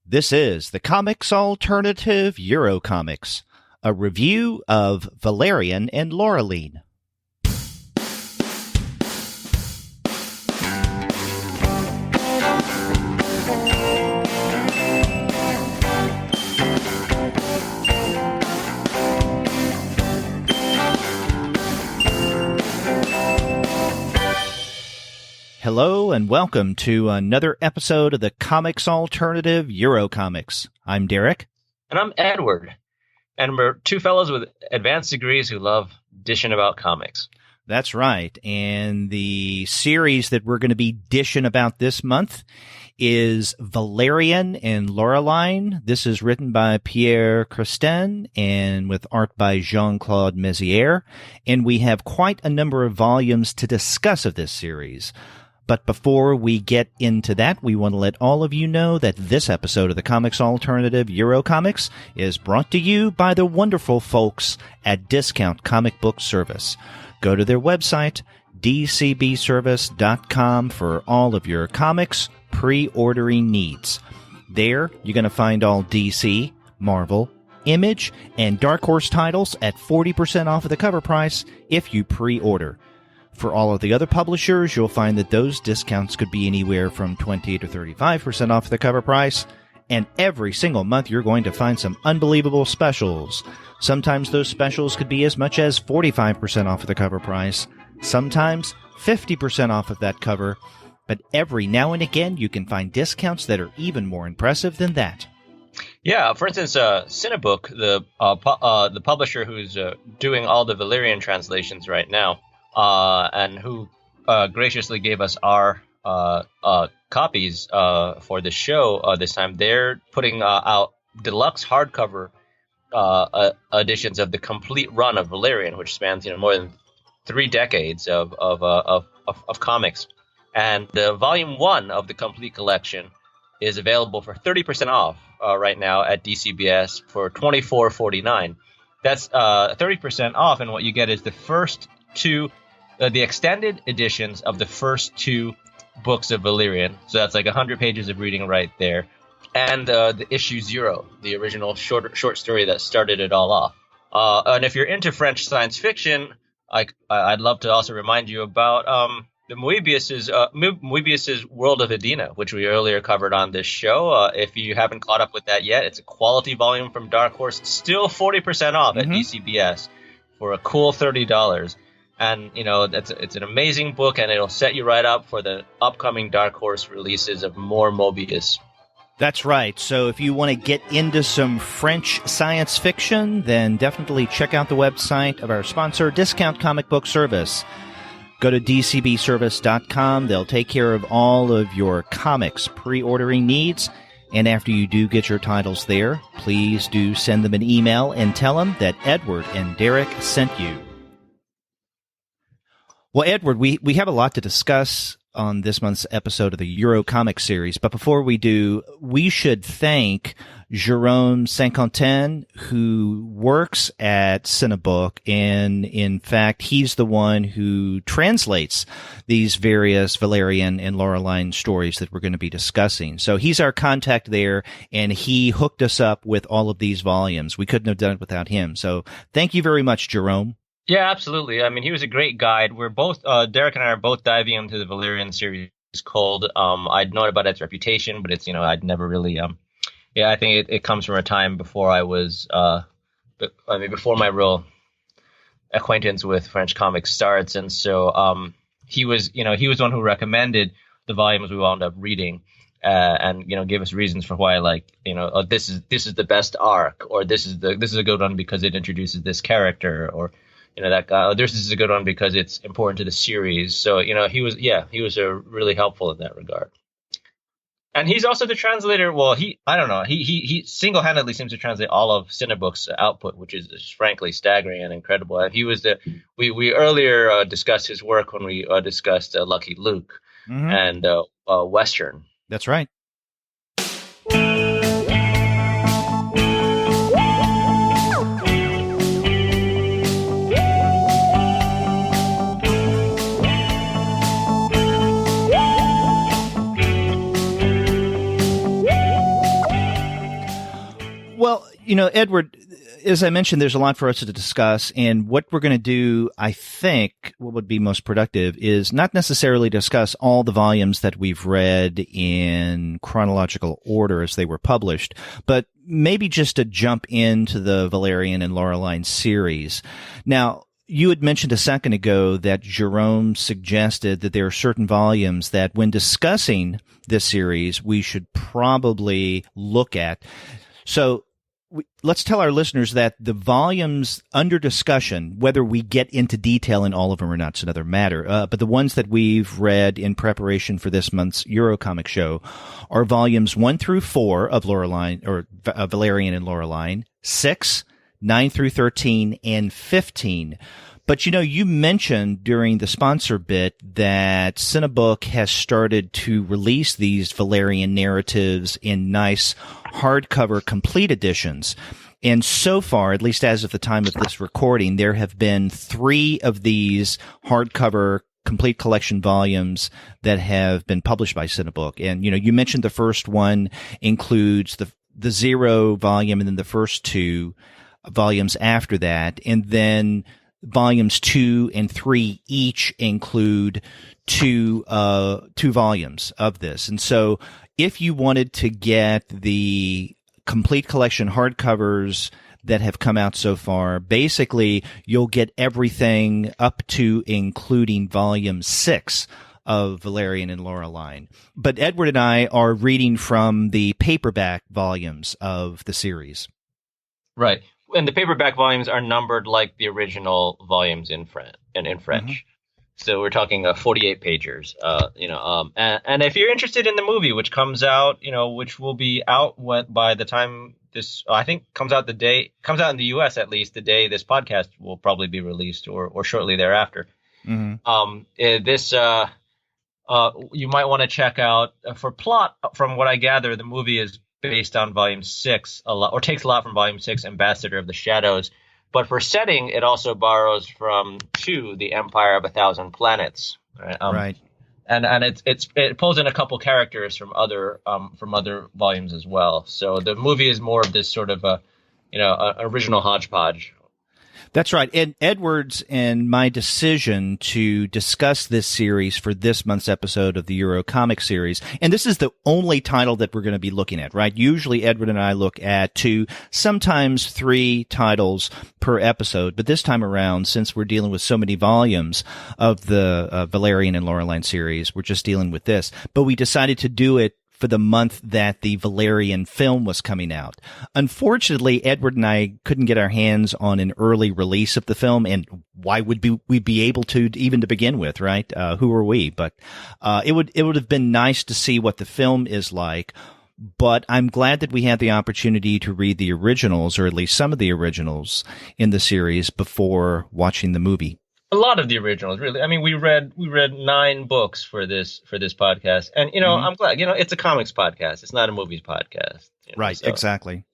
This is the Comics Alternative Eurocomics, a review of Valerian and Laureline. Hello and welcome to another episode of the Comics Alternative Eurocomics. I'm Derek. And I'm Edward. And we're two fellows with advanced degrees who love dishing about comics. That's right. And the series that we're going to be dishing about this month is Valerian and Laureline. This is written by Pierre Christin and with art by Jean-Claude. And we have quite a number of volumes to discuss of this series. But before we get into that, we want to let all of you know that this episode of the Comics Alternative Eurocomics is brought to you by the wonderful folks at Discount Comic Book Service. Go to their website, dcbservice.com, for all of your comics pre-ordering needs. There, you're going to find all DC, Marvel, Image, and Dark Horse titles at 40% off of the cover price if you pre-order. For all of the other publishers, you'll find that those discounts could be anywhere from 20 to 35% off the cover price. And every single month, you're going to find some unbelievable specials. Sometimes those specials could be as much as 45% off of the cover price. Sometimes 50% off of that cover. But every now and again, you can find discounts that are even more impressive than that. Yeah, for instance, Cinebook, the publisher who's doing all the Valerian translations right now, and who graciously gave us our copies for the show this time. They're putting out deluxe hardcover editions of the complete run of Valerian, which spans more than 3 decades of comics. And the volume 1 of the complete collection is available for 30% off right now at DCBS for $24.49. That's 30% off, and what you get is the first 2. The extended editions of the first 2 books of Valerian. So that's like 100 pages of reading right there. And the issue 0, the original short story that started it all off. And if you're into French science fiction, I'd love to also remind you about the Moebius's World of Edina, which we earlier covered on this show. If you haven't caught up with that yet, it's a quality volume from Dark Horse, still 40% off at DCBS for a cool $30. And, it's an amazing book, and it'll set you right up for the upcoming Dark Horse releases of more Moebius. That's right. So if you want to get into some French science fiction, then definitely check out the website of our sponsor, Discount Comic Book Service. Go to dcbservice.com. They'll take care of all of your comics pre-ordering needs. And after you do get your titles there, please do send them an email and tell them that Edward and Derek sent you. Well, Edward, we have a lot to discuss on this month's episode of the Eurocomic series, but before we do, we should thank Jérôme Saint-Quentin, who works at Cinebook, and in fact, he's the one who translates these various Valerian and Laureline stories that we're going to be discussing. So he's our contact there, and he hooked us up with all of these volumes. We couldn't have done it without him. So thank you very much, Jérôme. Yeah, absolutely. I mean, he was a great guide. We're both, Derek and I are both diving into the Valerian series cold. I'd known about its reputation, but it's, I'd never really, I think it comes from a time before I was, before my real acquaintance with French comics starts. And so, he was one who recommended the volumes we wound up reading, and, gave us reasons for why, this is the best arc, or this is a good one because it introduces this character, or, that guy, this is a good one because it's important to the series. So, he was really helpful in that regard. And he's also the translator. Well, he single-handedly seems to translate all of Cinebook's output, which is frankly staggering and incredible. And he was we earlier discussed his work when we discussed Lucky Luke and Western. That's right. Well, Edward, as I mentioned, there's a lot for us to discuss. And what we're going to do, I think, what would be most productive is not necessarily discuss all the volumes that we've read in chronological order as they were published, but maybe just to jump into the Valerian and Laureline series. Now, you had mentioned a second ago that Jerome suggested that there are certain volumes that when discussing this series, we should probably look at. So let's tell our listeners that the volumes under discussion, whether we get into detail in all of them or not, is another matter. But the ones that we've read in preparation for this month's Eurocomic show are volumes 1 through 4 of Valerian and Laureline, 6, 9 through 13, and 15. But, you mentioned during the sponsor bit that Cinebook has started to release these Valerian narratives in nice hardcover complete editions. And so far, at least as of the time of this recording, there have been 3 of these hardcover complete collection volumes that have been published by Cinebook. And, you mentioned the first one includes the 0 volume and then the first 2 volumes after that. And then volumes 2 and 3 each include two volumes of this. And so if you wanted to get the complete collection hardcovers that have come out so far, basically you'll get everything up to including volume 6 of Valerian and Laureline. But Edward and I are reading from the paperback volumes of the series. Right. And the paperback volumes are numbered like the original volumes in French. Mm-hmm. So we're talking 48 pagers. And if you're interested in the movie, which comes out, which will be out by the time this, I think, comes out in the U.S. at least the day this podcast will probably be released, or shortly thereafter. Mm-hmm. You might want to check out for plot. From what I gather, the movie is based on volume 6 a lot, or takes a lot from volume 6, Ambassador of the Shadows. But for setting, it also borrows from 2, The Empire of a Thousand Planets. Right. Right. And it pulls in a couple characters from other volumes as well. So the movie is more of this sort of original hodgepodge. That's right. And Edwards and my decision to discuss this series for this month's episode of the Eurocomic series, and this is the only title that we're going to be looking at, right? Usually Edward and I look at 2, sometimes 3 titles per episode, but this time around, since we're dealing with so many volumes of the Valerian and Laureline series, we're just dealing with this. But we decided to do it for the month that the Valerian film was coming out. Unfortunately, Edward and I couldn't get our hands on an early release of the film, and why would we be able to even to begin with, right? Who are we? But it would have been nice to see what the film is like. But I'm glad that we had the opportunity to read the originals, or at least some of the originals in the series before watching the movie. A lot of the originals, really. I mean, we read 9 books for this podcast, and mm-hmm. I'm glad. It's a comics podcast; it's not a movies podcast. Right, so. Exactly.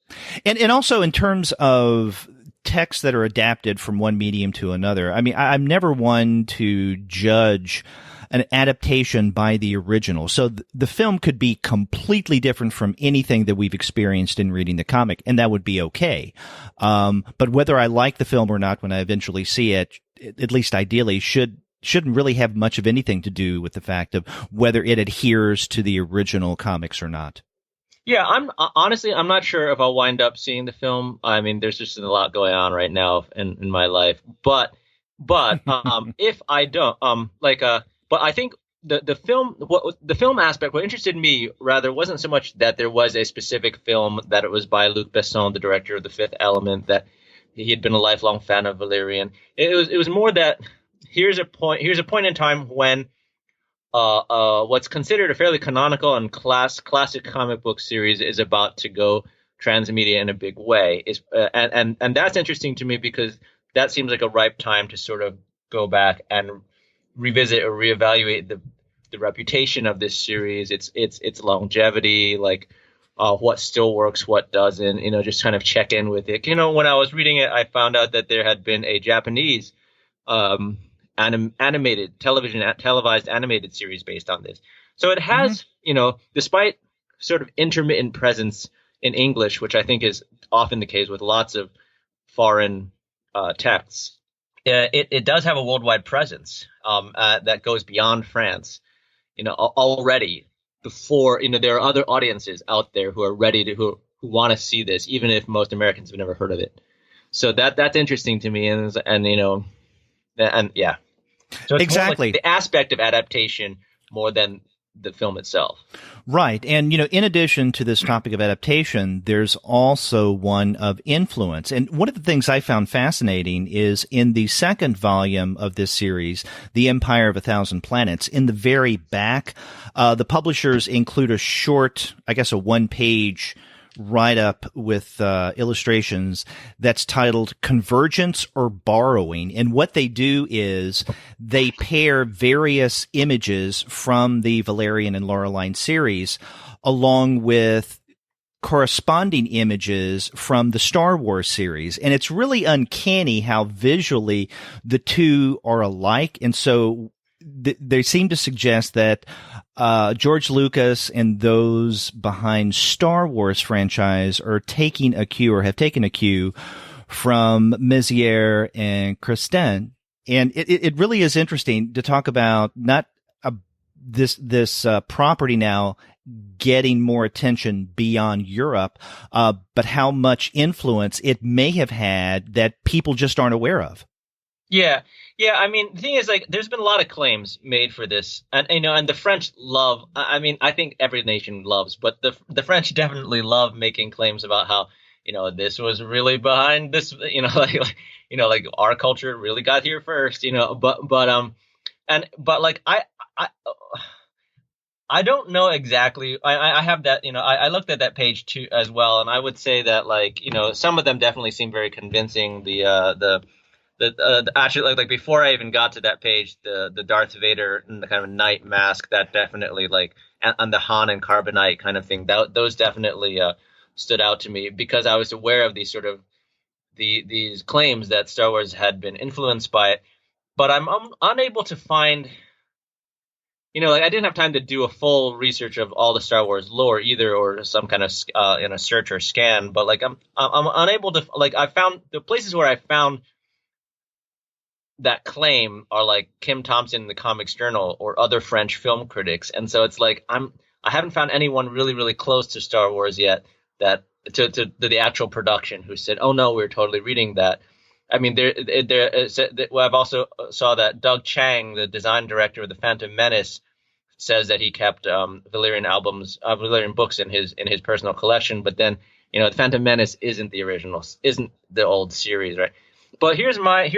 And also in terms of texts that are adapted from one medium to another, I mean, I'm never one to judge an adaptation by the original. So the film could be completely different from anything that we've experienced in reading the comic, and that would be okay. But whether I like the film or not when I eventually see it, at least ideally, shouldn't really have much of anything to do with the fact of whether it adheres to the original comics or not. Yeah, I'm not sure if I'll wind up seeing the film. I mean, there's just a lot going on right now in my life. But if I don't, but I think the film aspect, what interested me rather wasn't so much that there was a specific film, that it was by Luc Besson, the director of The Fifth Element, that he had been a lifelong fan of Valerian. It was more that here's a point in time when what's considered a fairly canonical and classic comic book series is about to go transmedia in a big way. And that's interesting to me, because that seems like a ripe time to sort of go back and revisit or reevaluate the reputation of this series, its longevity, like what still works, what doesn't, just kind of check in with it. When I was reading it, I found out that there had been a Japanese televised animated series based on this. So it has, despite sort of intermittent presence in English, which I think is often the case with lots of foreign texts. It does have a worldwide presence that goes beyond France. Already before, there are other audiences out there who are ready to who want to see this, even if most Americans have never heard of it. So that's interesting to me, and yeah. So it's exactly more like the aspect of adaptation more than the film itself. Right. And, in addition to this topic of adaptation, there's also one of influence. And one of the things I found fascinating is in the second volume of this series, The Empire of a Thousand Planets, in the very back, the publishers include a short, I guess a one-page write-up with illustrations that's titled Convergence or Borrowing. And what they do is they pair various images from the Valerian and Laureline series along with corresponding images from the Star Wars series. And it's really uncanny how visually the two are alike. And so they seem to suggest that George Lucas and those behind Star Wars franchise are taking a cue or have taken a cue from Mézières and Christin. And it really is interesting to talk about not this property now getting more attention beyond Europe, but how much influence it may have had that people just aren't aware of. Yeah. I mean, the thing is, there's been a lot of claims made for this, and and the French love. I mean, I think every nation loves, but the French definitely love making claims about how this was really behind this. Like our culture really got here first. I don't know exactly. I have that. I looked at that page too as well, and I would say that some of them definitely seem very convincing. Actually, like before I even got to that page, the Darth Vader and the kind of night mask, that definitely and the Han and Carbonite kind of thing, those definitely stood out to me because I was aware of these sort of these claims that Star Wars had been influenced by it, but I'm unable to find. I didn't have time to do a full research of all the Star Wars lore either, or some kind of search or scan. But I'm unable to I found the places where I found that claim are Kim Thompson in the Comics Journal or other French film critics, and so it's I haven't found anyone really really close to Star Wars yet that to the actual production who said, oh no, we're totally reading that. I mean, I've also saw that Doug Chang, the design director of the Phantom Menace, says that he kept Valerian books in his personal collection, but then the Phantom Menace isn't the original, isn't the old series, right? But here's my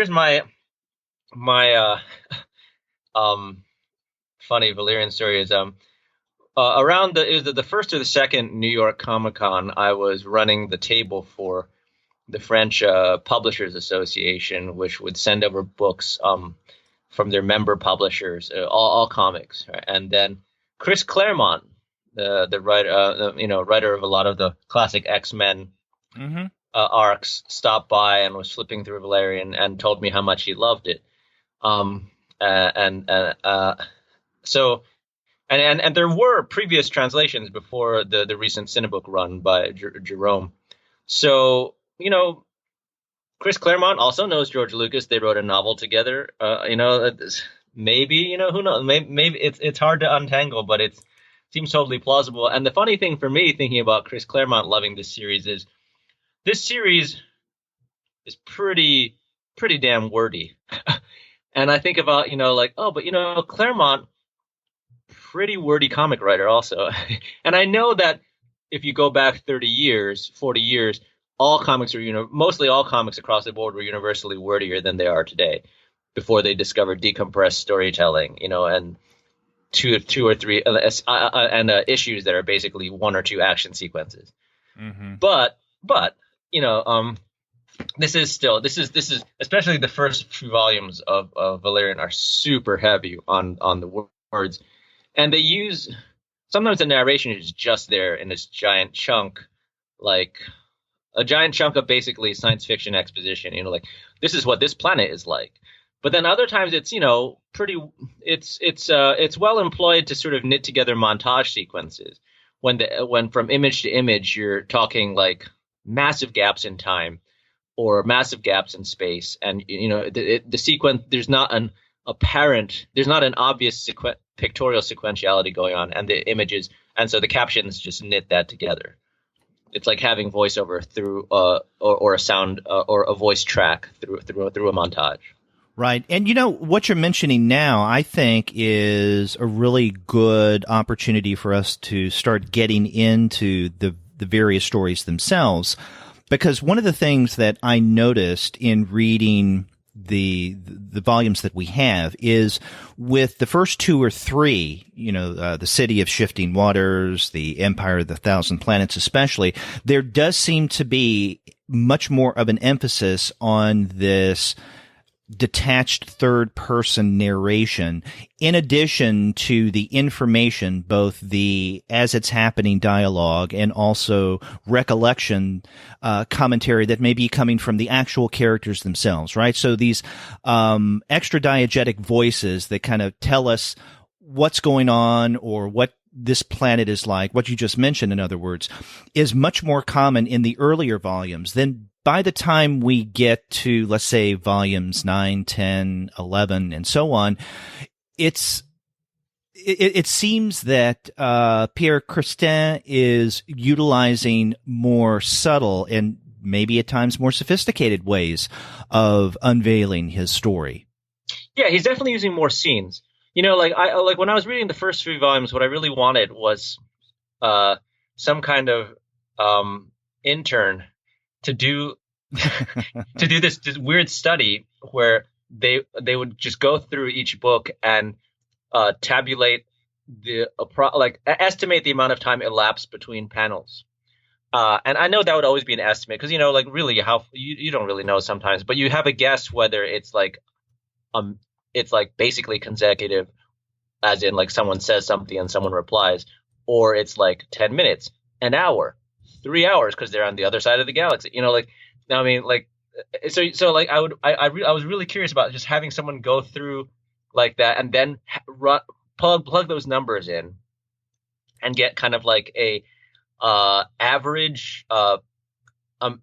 funny Valerian story is around the first or the second New York Comic-Con, I was running the table for the French Publishers Association, which would send over books from their member publishers, all comics, right? And then Chris Claremont, the writer, writer of a lot of the classic X-Men arcs, stopped by and was flipping through Valerian and told me how much he loved it. So there were previous translations before the recent Cinebook run by Jerome. So, Chris Claremont also knows George Lucas. They wrote a novel together. Maybe, who knows? Maybe it's hard to untangle, but it seems totally plausible. And the funny thing for me, thinking about Chris Claremont loving this series, is this series is pretty damn wordy. And I think about, Claremont, pretty wordy comic writer also. And I know that if you go back 30 years, 40 years, mostly all comics across the board were universally wordier than they are today, before they discovered decompressed storytelling, and two or three issues that are basically one or two action sequences. Mm-hmm. But this is especially the first few volumes of Valerian are super heavy on the words, and they use sometimes the narration is just there in this giant chunk, like a giant chunk of basically science fiction exposition, this is what this planet is like. But then other times it's, it's well employed to sort of knit together montage sequences when from image to image you're talking like massive gaps in time or massive gaps in space, and the sequence, there's not an obvious pictorial sequentiality going on, and the images, and so the captions just knit that together. It's like having voiceover through or a sound or a voice track through a montage. Right. And what you're mentioning now, I think, is a really good opportunity for us to start getting into the various stories themselves. Because one of the things that I noticed in reading the volumes that we have is with the first two or three, the City of Shifting Waters, the Empire of the Thousand Planets especially, there does seem to be much more of an emphasis on this detached third-person narration, in addition to the information, both the as-it's-happening dialogue and also recollection commentary that may be coming from the actual characters themselves, right? So these extra diegetic voices that kind of tell us what's going on or what this planet is like, what you just mentioned, in other words, is much more common in the earlier volumes than by the time we get to, let's say, volumes 9, 10, 11, and so on. It seems that Pierre Christin is utilizing more subtle and maybe at times more sophisticated ways of unveiling his story. Yeah, he's definitely using more scenes. Like when I was reading the first 3 volumes, what I really wanted was some kind of intern to do this weird study where they would just go through each book and tabulate estimate the amount of time elapsed between panels. And I know that would always be an estimate because really how you don't really know sometimes, but you have a guess whether it's like basically consecutive, as in like someone says something and someone replies, or it's like 10 minutes, an hour, 3 hours because they're on the other side of the galaxy. I mean, like, so like I was really curious about just having someone go through like that and then plug those numbers in and get kind of like a average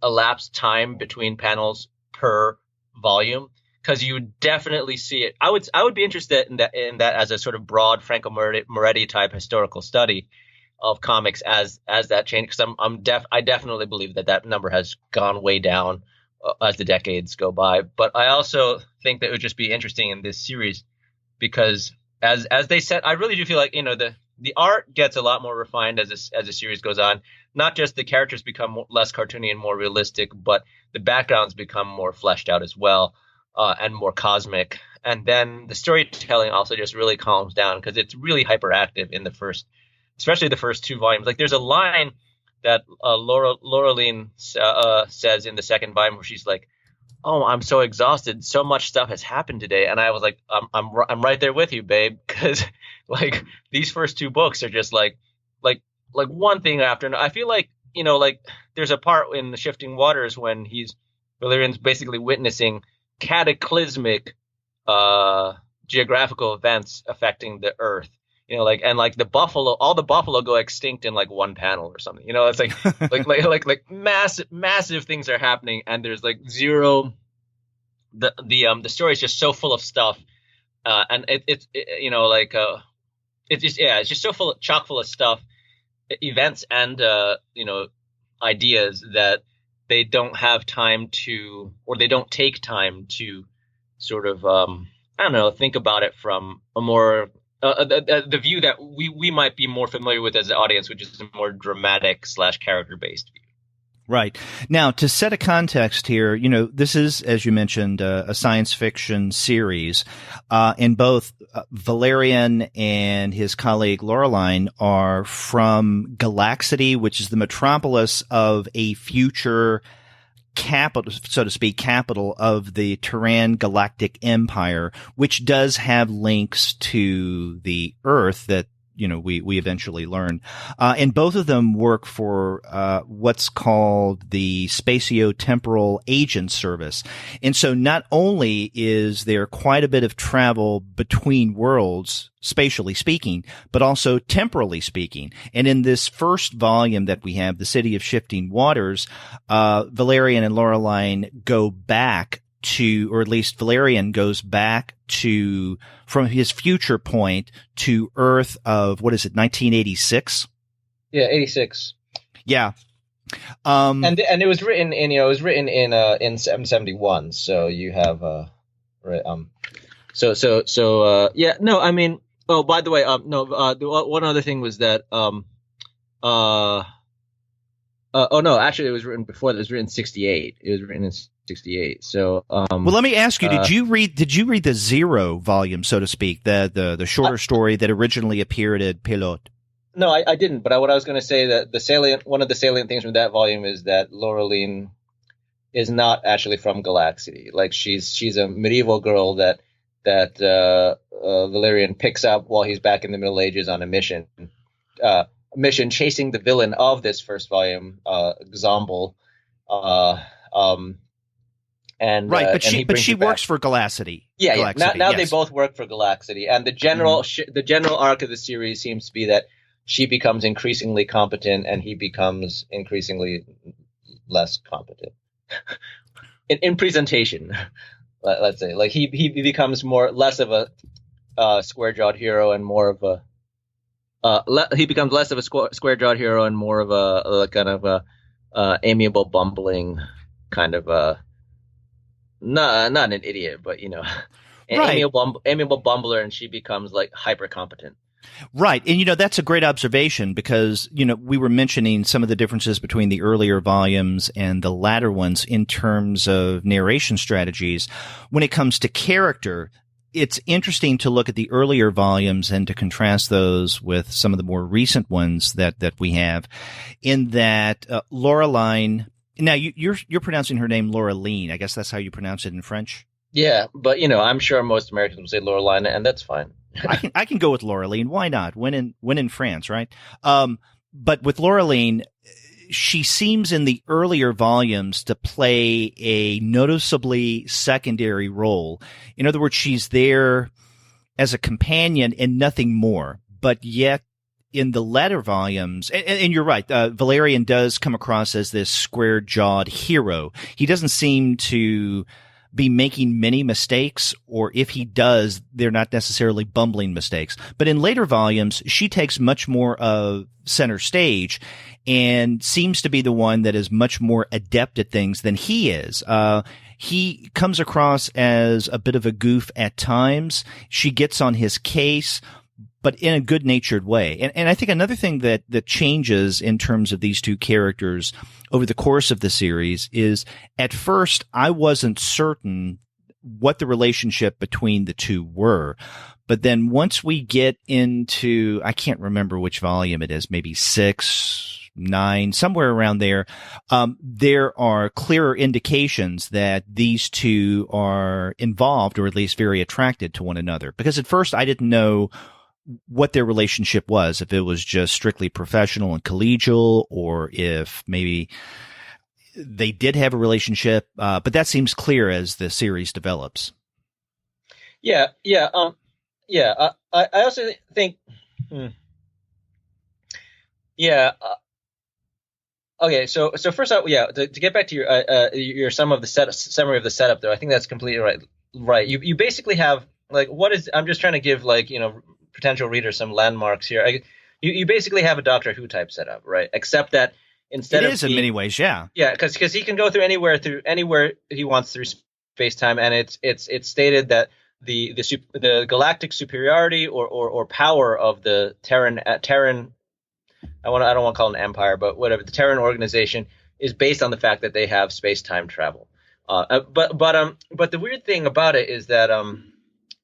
elapsed time between panels per volume, because you would definitely see it. I would be interested in that as a sort of broad Franco Moretti type historical study of comics as that change, because I definitely believe that number has gone way down as the decades go by. But I also think that it would just be interesting in this series because as they said, I really do feel like the art gets a lot more refined as the series goes on. Not just the characters become less cartoony and more realistic, but the backgrounds become more fleshed out as well and more cosmic. And then the storytelling also just really calms down because it's really hyperactive in especially the first 2 volumes. Like there's a line that Laureline says in the second volume where she's like, "Oh, I'm so exhausted. So much stuff has happened today." And I was like, I'm right there with you, babe, because like these first 2 books are just like one thing after another. I feel like like there's a part in the Shifting Waters when Valerian's basically witnessing cataclysmic geographical events affecting the Earth. All the buffalo go extinct in like one panel or something. It's like massive things are happening, and there's like zero. The story is just so full of stuff, and it's just so chock full of stuff, events and ideas that they don't have time to, or they don't take time to sort of think about it from a more the view that we might be more familiar with as an audience, which is a more dramatic / character-based view. Right. Now, to set a context here, this is, as you mentioned, a science fiction series, and both Valerian and his colleague Laureline are from Galaxity, which is the metropolis of a future capital, so to speak, capital of the Terran Galactic Empire, which does have links to the Earth that we eventually learn. And both of them work for what's called the spatio-temporal agent service. And so not only is there quite a bit of travel between worlds, spatially speaking, but also temporally speaking. And in this first volume that we have, The City of Shifting Waters, Valerian and Laureline go back to, or at least Valerian goes back to, from his future point to Earth of, 1986? Yeah, 86. Yeah. And it was written in, in 771. So you have, right. Yeah, no, I mean, oh, by the way, one other thing was that, oh no, actually it was written before that. It was written in 68. It was written in 68. So, well, let me ask you: Did you read the Zero volume, so to speak, the shorter story that originally appeared at Pilote? No, I didn't. But what I was going to say that one of the salient things from that volume is that Laureline is not actually from Galaxity. Like she's a medieval girl that Valerian picks up while he's back in the Middle Ages on a mission. Mission chasing the villain of this first volume, Xomble. And right, but and she works for Galaxity. Yeah, Galaxity, Now yes. they both work for Galaxity, and the general arc of the series seems to be that she becomes increasingly competent, and he becomes increasingly less competent in presentation. Let's say, like he becomes less of a square-jawed hero and more of a. He becomes less of a square-jawed hero and more of a kind of a amiable, bumbling kind of not an idiot, but an right. amiable bumbler, and she becomes like hyper competent. Right. And, that's a great observation because, we were mentioning some of the differences between the earlier volumes and the latter ones in terms of narration strategies. When it comes to character, it's interesting to look at the earlier volumes and to contrast those with some of the more recent ones that we have, in that Laureline. Now you're pronouncing her name Laureline. I guess that's how you pronounce it in French. Yeah, but I'm sure most Americans will say Laureline, and that's fine. I can go with Laureline. Why not? When in France, right? But with Laureline, she seems in the earlier volumes to play a noticeably secondary role. In other words, she's there as a companion and nothing more. But yet, in the latter volumes, and you're right, Valerian does come across as this square-jawed hero. He doesn't seem to be making many mistakes, or if he does, they're not necessarily bumbling mistakes. But in later volumes, she takes much more of center stage and seems to be the one that is much more adept at things than he is. He comes across as a bit of a goof at times. She gets on his case, but in a good-natured way. And I think another thing that changes in terms of these two characters over the course of the series is, at first, I wasn't certain what the relationship between the two were. But then once we get into, I can't remember which volume it is, maybe 6, 9, somewhere around there, there are clearer indications that these two are involved, or at least very attracted to one another. Because at first I didn't know what their relationship was, if it was just strictly professional and collegial, or if maybe they did have a relationship. But that seems clear as the series develops. Yeah. I also think, okay. So first out, to get back to your summary of the setup, though, I think that's completely right. Right. You basically have, like, I'm just trying to give, like, potential readers some landmarks here. You basically have a Doctor Who type setup, right? Except that instead it is in many ways, yeah, because he can go through anywhere he wants through space time, and it's stated that the galactic superiority or power of the Terran I don't want to call it an empire, but whatever, the Terran organization is based on the fact that they have space time travel. But the weird thing about it is that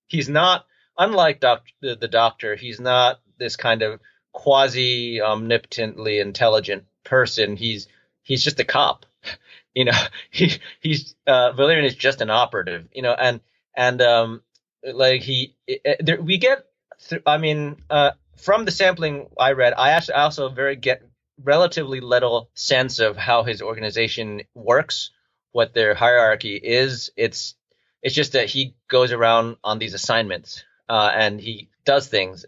he's not. Unlike the Doctor, he's not this kind of quasi omnipotently intelligent person. He's just a cop. He's Valerian is just an operative. We get. from the sampling I read, I also get relatively little sense of how his organization works, what their hierarchy is. It's just that he goes around on these assignments and he does things.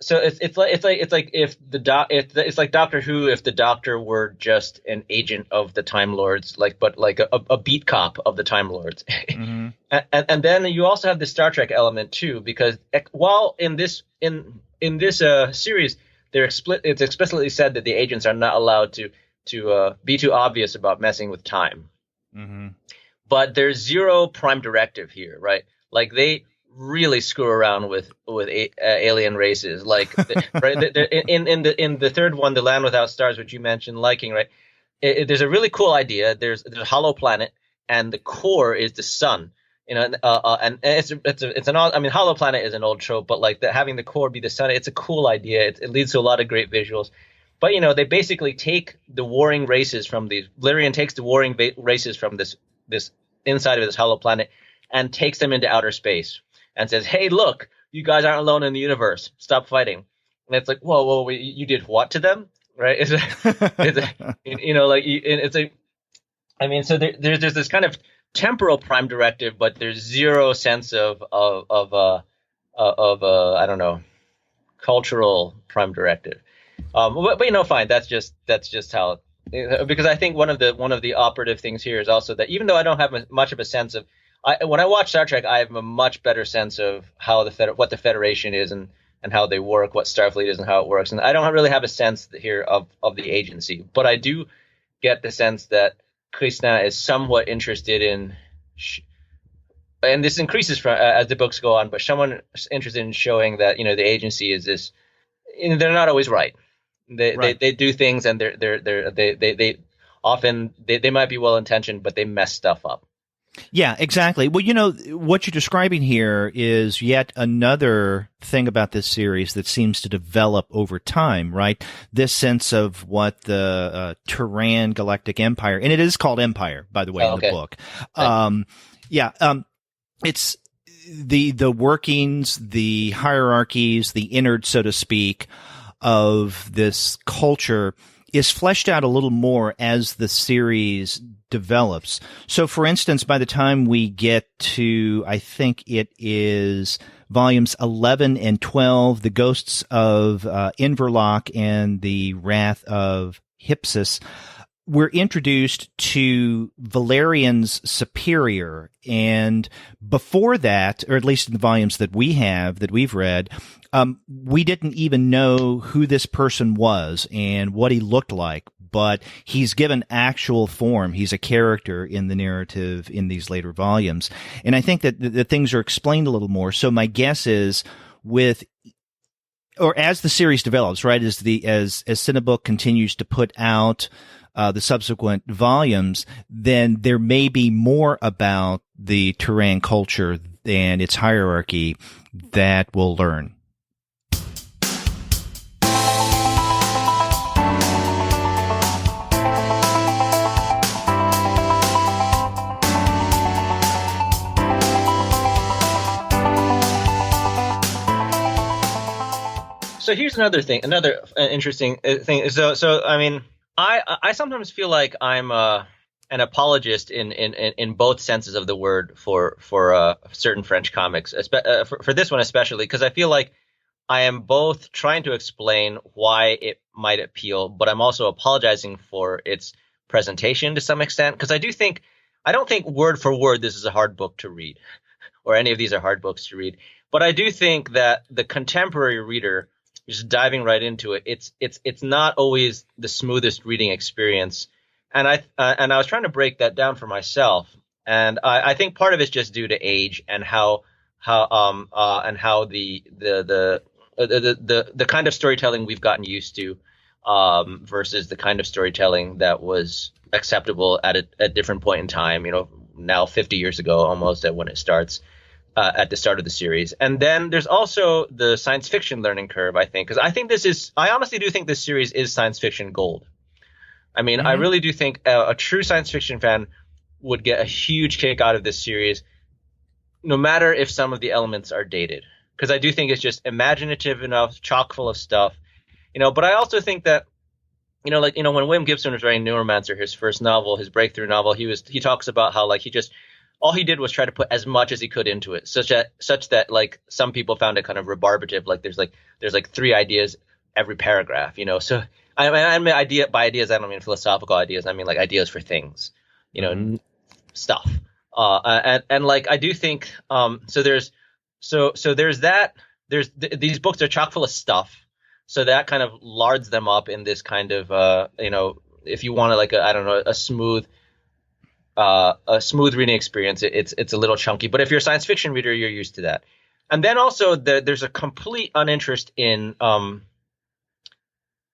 So it's like Doctor Who if the Doctor were just an agent of the Time Lords, but a beat cop of the Time Lords. Mm-hmm. and then you also have the Star Trek element too, because while in this series it's explicitly said that the agents are not allowed to be too obvious about messing with time. Mm-hmm. But there's zero prime directive here, right? Like they really screw around with alien races, right? In the third one, The Land Without Stars, which you mentioned liking, right? There's a really cool idea. There's a hollow planet, and the core is the sun. And hollow planet is an old trope, but having the core be the sun, it's a cool idea. It leads to a lot of great visuals. But they basically take the warring races from these. Valerian takes the warring races from this inside of this hollow planet and takes them into outer space and says, "Hey, look, you guys aren't alone in the universe. Stop fighting." And it's like, whoa, you did what to them, right? So there's this kind of temporal prime directive, but there's zero sense of I don't know, cultural prime directive. But fine. That's just how. Because I think one of the operative things here is also that even though I don't have much of a sense of, when I watch Star Trek, I have a much better sense of how what the Federation is and how they work, what Starfleet is and how it works, and I don't really have a sense here of the agency. But I do get the sense that Christin is somewhat interested in, and this increases as the books go on, but someone is interested in showing that the agency is this. They're not always right. They do things, and they often might be well intentioned, but they mess stuff up. Yeah, exactly. Well, what you're describing here is yet another thing about this series that seems to develop over time, right? This sense of what the Turan Galactic Empire, and it is called Empire, by the way, in the book. It's the workings, the hierarchies, the innards, so to speak, of this culture is fleshed out a little more as the series develops. So, for instance, by the time we get to, I think it is volumes 11 and 12, The Ghosts of Inverlochy and the Wrath of Hypsis, we're introduced to Valerian's superior. And before that, or at least in the volumes that we've read, we didn't even know who this person was and what he looked like, but he's given actual form. He's a character in the narrative in these later volumes. And I think that the things are explained a little more. So my guess is as the series develops, right, as Cinebook continues to put out the subsequent volumes, then there may be more about the Turan culture and its hierarchy that we'll learn. So here's another interesting thing. So I mean, I sometimes feel like I'm an apologist in both senses of the word for certain French comics, for this one especially, because I feel like I am both trying to explain why it might appeal, but I'm also apologizing for its presentation to some extent, because I don't think word for word this is a hard book to read, or any of these are hard books to read. But I do think that the contemporary reader, just diving right into it, it's not always the smoothest reading experience, and I was trying to break that down for myself, and I think part of it's just due to age and how the kind of storytelling we've gotten used to versus the kind of storytelling that was acceptable at a different point in time. Now 50 years ago almost when it starts. At the start of the series. And then there's also the science fiction learning curve, I think, because I honestly do think this series is science fiction gold. I mean, I really do think a true science fiction fan would get a huge kick out of this series, no matter if some of the elements are dated. because I do think it's just imaginative enough, chock full of stuff, But I also think that, when William Gibson was writing Neuromancer, his first novel, his breakthrough novel, he talks about how all he did was try to put as much as he could into it, such that like some people found it kind of rebarbative. Like there's 3 ideas every paragraph, So I mean by ideas I don't mean philosophical ideas. I mean like ideas for things, stuff. And like I do think so there's that. These books are chock full of stuff. So that kind of lards them up in this kind of, if you want a smooth reading experience, it's a little chunky. But if you're a science fiction reader, you're used to that. And then also there's a complete uninterest in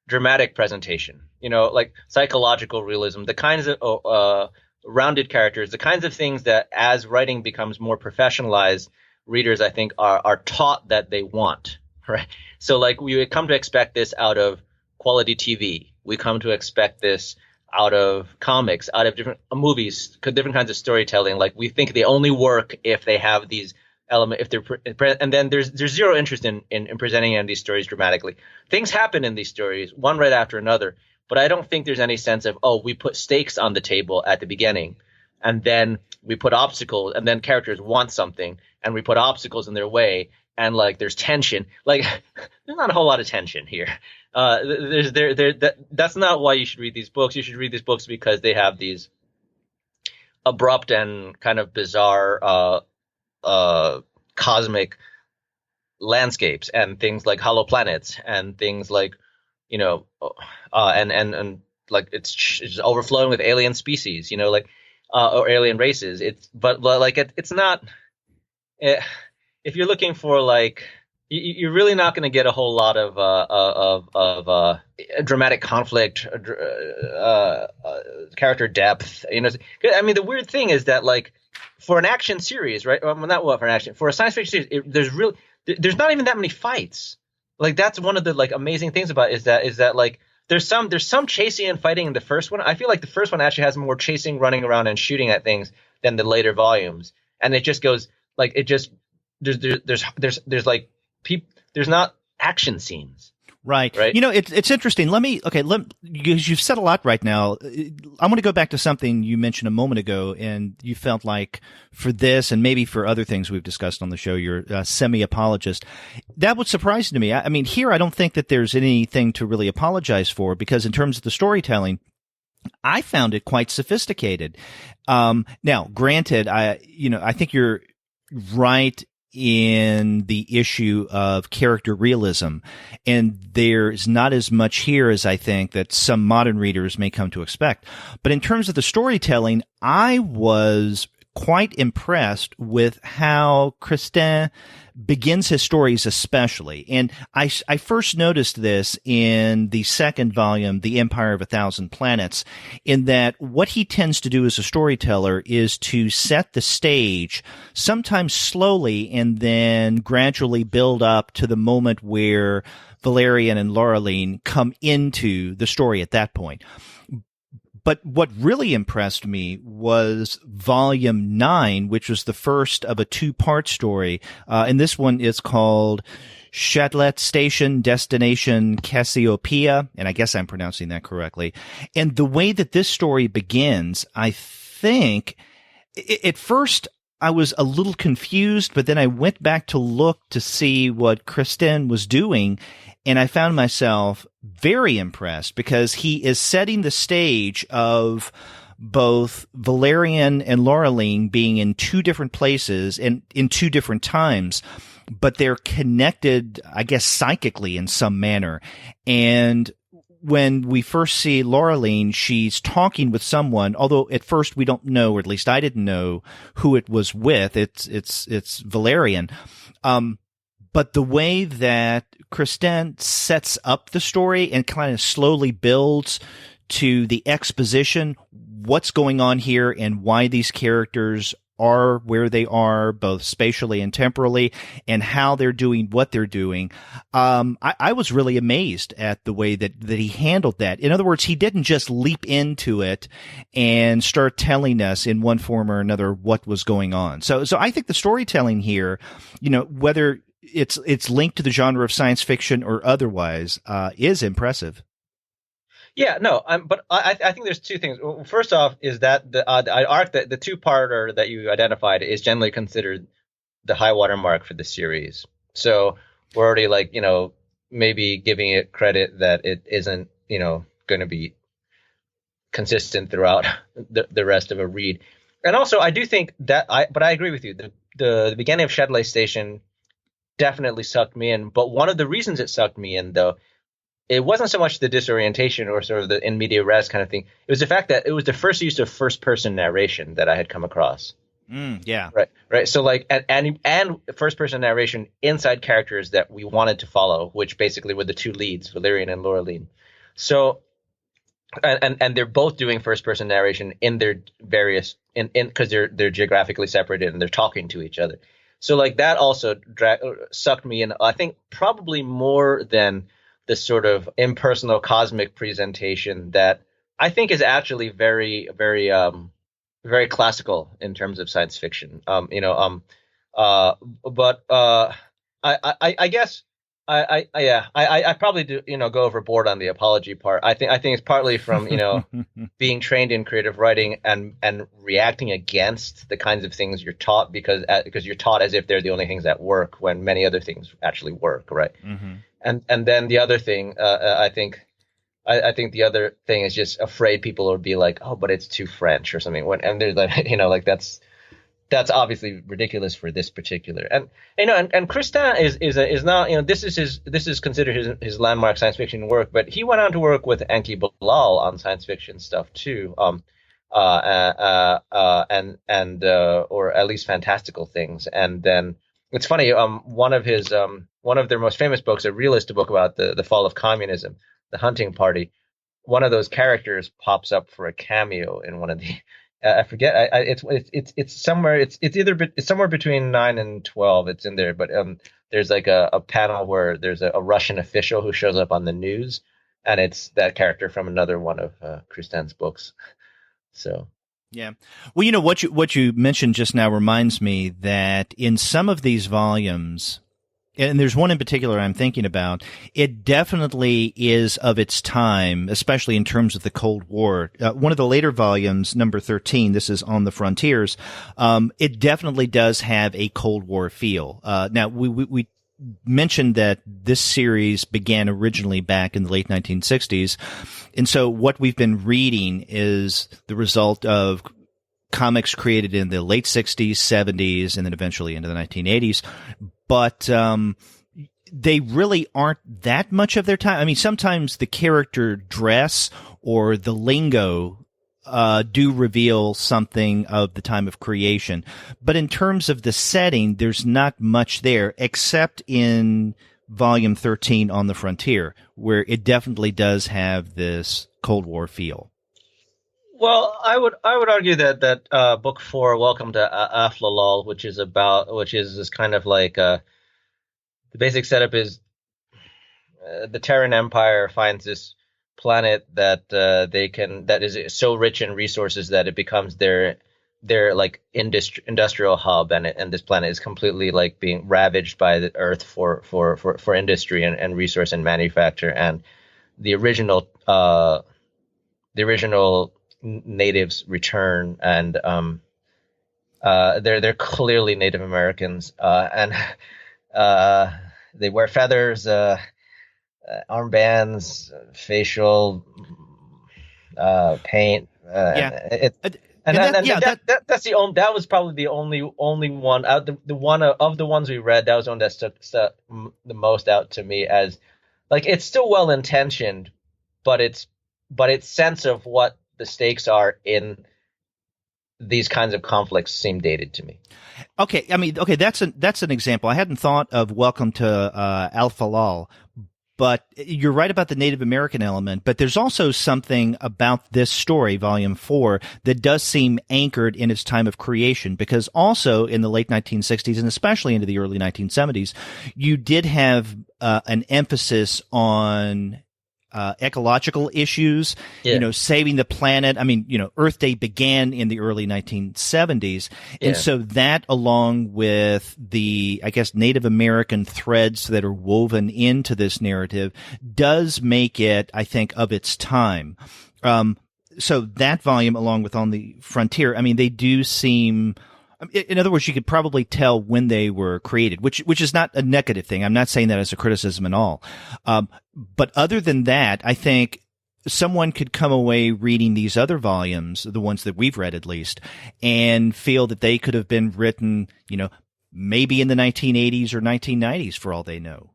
dramatic presentation, like psychological realism, the kinds of rounded characters, the kinds of things that as writing becomes more professionalized, readers, I think, are taught that they want. Right. So like we would come to expect this out of quality TV. We come to expect this out of comics, out of different movies, different kinds of storytelling. Like we think they only work if they have these elements, and then there's zero interest in presenting any of these stories dramatically. Things happen in these stories, one right after another. But I don't think there's any sense of, we put stakes on the table at the beginning and then we put obstacles and then characters want something and we put obstacles in their way. And like there's tension, like there's not a whole lot of tension here. That's not why you should read these books. You should read these books because they have these abrupt and kind of bizarre cosmic landscapes and things like hollow planets and things like and like it's overflowing with alien species, or alien races. It's not. If you're looking for like, you're really not going to get a whole lot of dramatic conflict, character depth. I mean, the weird thing is that like for an action series, right? Well, not what for an action, for a science fiction series, there's not even that many fights. Like that's one of the like amazing things about it is that like there's some chasing and fighting in the first one. I feel like the first one actually has more chasing, running around, and shooting at things than the later volumes, and it just goes like it just. There's like there's not action scenes. Right. It's interesting. Because you've said a lot right now. I want to go back to something you mentioned a moment ago, and you felt like for this and maybe for other things we've discussed on the show, you're a semi-apologist. That was surprising to me. I mean, here I don't think that there's anything to really apologize for because in terms of the storytelling, I found it quite sophisticated. Now, granted, I think you're right in the issue of character realism. And there's not as much here as I think that some modern readers may come to expect. But in terms of the storytelling, I was quite impressed with how Christin begins his stories especially. And I first noticed this in the second volume, The Empire of a Thousand Planets, in that what he tends to do as a storyteller is to set the stage, sometimes slowly and then gradually build up to the moment where Valerian and Laureline come into the story at that point. But what really impressed me was volume 9, which was the first of a 2-part story. And this one is called Chatelet Station Destination Cassiopeia. And I guess I'm pronouncing that correctly. And the way that this story begins, I think at first I was a little confused, but then I went back to look to see what Christin was doing. And I found myself very impressed because he is setting the stage of both Valerian and Laureline being in 2 different places and in 2 different times, but they're connected, I guess, psychically in some manner. And when we first see Laureline, she's talking with someone, although at first we don't know, or at least I didn't know who it was with. It's Valerian. But the way that Christin sets up the story and kind of slowly builds to the exposition, what's going on here and why these characters are where they are, both spatially and temporally, and how they're doing what they're doing. I was really amazed at the way that he handled that. In other words, he didn't just leap into it and start telling us in one form or another what was going on. So I think the storytelling here, whether it's linked to the genre of science fiction or otherwise, is impressive. Yeah, no, but I think there's two things. Well, first off, is that the arc, that the two-parter that you identified is generally considered the high water mark for the series. So we're already like, maybe giving it credit that it isn't, going to be consistent throughout the rest of a read. And also, I do think that but I agree with you. The beginning of Chatelet Station definitely sucked me in. But one of the reasons it sucked me in, though, it wasn't so much the disorientation or sort of the in media res kind of thing. It was the fact that it was the first use of first person narration that I had come across. Yeah. Right. So like, and first person narration inside characters that we wanted to follow, which basically were the two leads, Valerian and Laureline. So, and they're both doing first person narration in their various, because they're geographically separated and they're talking to each other. So like that also sucked me in. I think probably more than the sort of impersonal cosmic presentation that I think is actually very, very, very classical in terms of science fiction. I guess I probably do, go overboard on the apology part. I think it's partly from, being trained in creative writing and reacting against the kinds of things you're taught because you're taught as if they're the only things that work when many other things actually work. Right. Mm-hmm. And then the other thing, I think the other thing is just afraid people will be like, oh, but it's too French or something. And there's like, like that's obviously ridiculous for this particular. And Christin is not, this is considered his landmark science fiction work, but he went on to work with Enki Bilal on science fiction stuff too. Or at least fantastical things. And then it's funny, one of their most famous books, a realist book about the fall of communism, The Hunting Party, one of those characters pops up for a cameo in one of the I forget. It's somewhere. It's somewhere between 9 and 12. It's in there, but there's like a panel where there's a Russian official who shows up on the news, and it's that character from another one of Christin's books. So. Yeah. Well, what you mentioned just now reminds me that in some of these volumes, and there's one in particular I'm thinking about, it definitely is of its time, especially in terms of the Cold War. One of the later volumes, number 13, this is On the Frontiers, it definitely does have a Cold War feel. Now, we mentioned that this series began originally back in the late 1960s. And so what we've been reading is the result of comics created in the late 60s, 70s, and then eventually into the 1980s. But they really aren't that much of their time. I mean, sometimes the character dress or the lingo do reveal something of the time of creation. But in terms of the setting, there's not much there, except in Volume 13, On the Frontier, where it definitely does have this Cold War feel. Well, I would argue that book 4, Welcome to Aflalal, which is this kind of like the basic setup is the Terran Empire finds this planet that that is so rich in resources that it becomes their like industrial hub, and this planet is completely like being ravaged by the Earth for industry and resource and manufacture, and the original natives return, and they're clearly Native Americans, and they wear feathers, armbands, facial paint. That was probably the only one out the one of the ones we read. That was the one that stuck the most out to me as like it's still well intentioned, but its sense of what the stakes are in these kinds of conflicts seem dated to me. Okay, I mean, that's an example. I hadn't thought of Welcome to Al-Falal, but you're right about the Native American element. But there's also something about this story, Volume 4, that does seem anchored in its time of creation, because also in the late 1960s and especially into the early 1970s, you did have an emphasis on ecological issues, saving the planet. I mean, Earth Day began in the early 1970s. And so that, along with the, I guess, Native American threads that are woven into this narrative, does make it, I think, of its time. So that volume, along with On the Frontier, I mean, they do seem, in other words, you could probably tell when they were created, which is not a negative thing. I'm not saying that as a criticism at all. But other than that, I think someone could come away reading these other volumes, the ones that we've read at least, and feel that they could have been written, maybe in the 1980s or 1990s for all they know.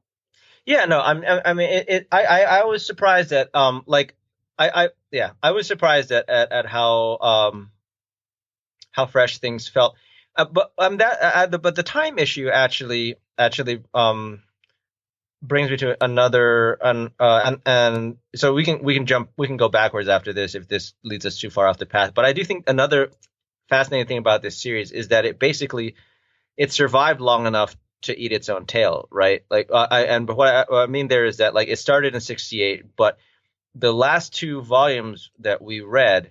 Yeah, no, I was surprised at, I was surprised at how fresh things felt. But the time issue actually brings me to another, and so we can go backwards after this if this leads us too far off the path. But I do think another fascinating thing about this series is that it survived long enough to eat its own tail, right? Like, what I mean there is that, like, it started in '68, but the last two volumes that we read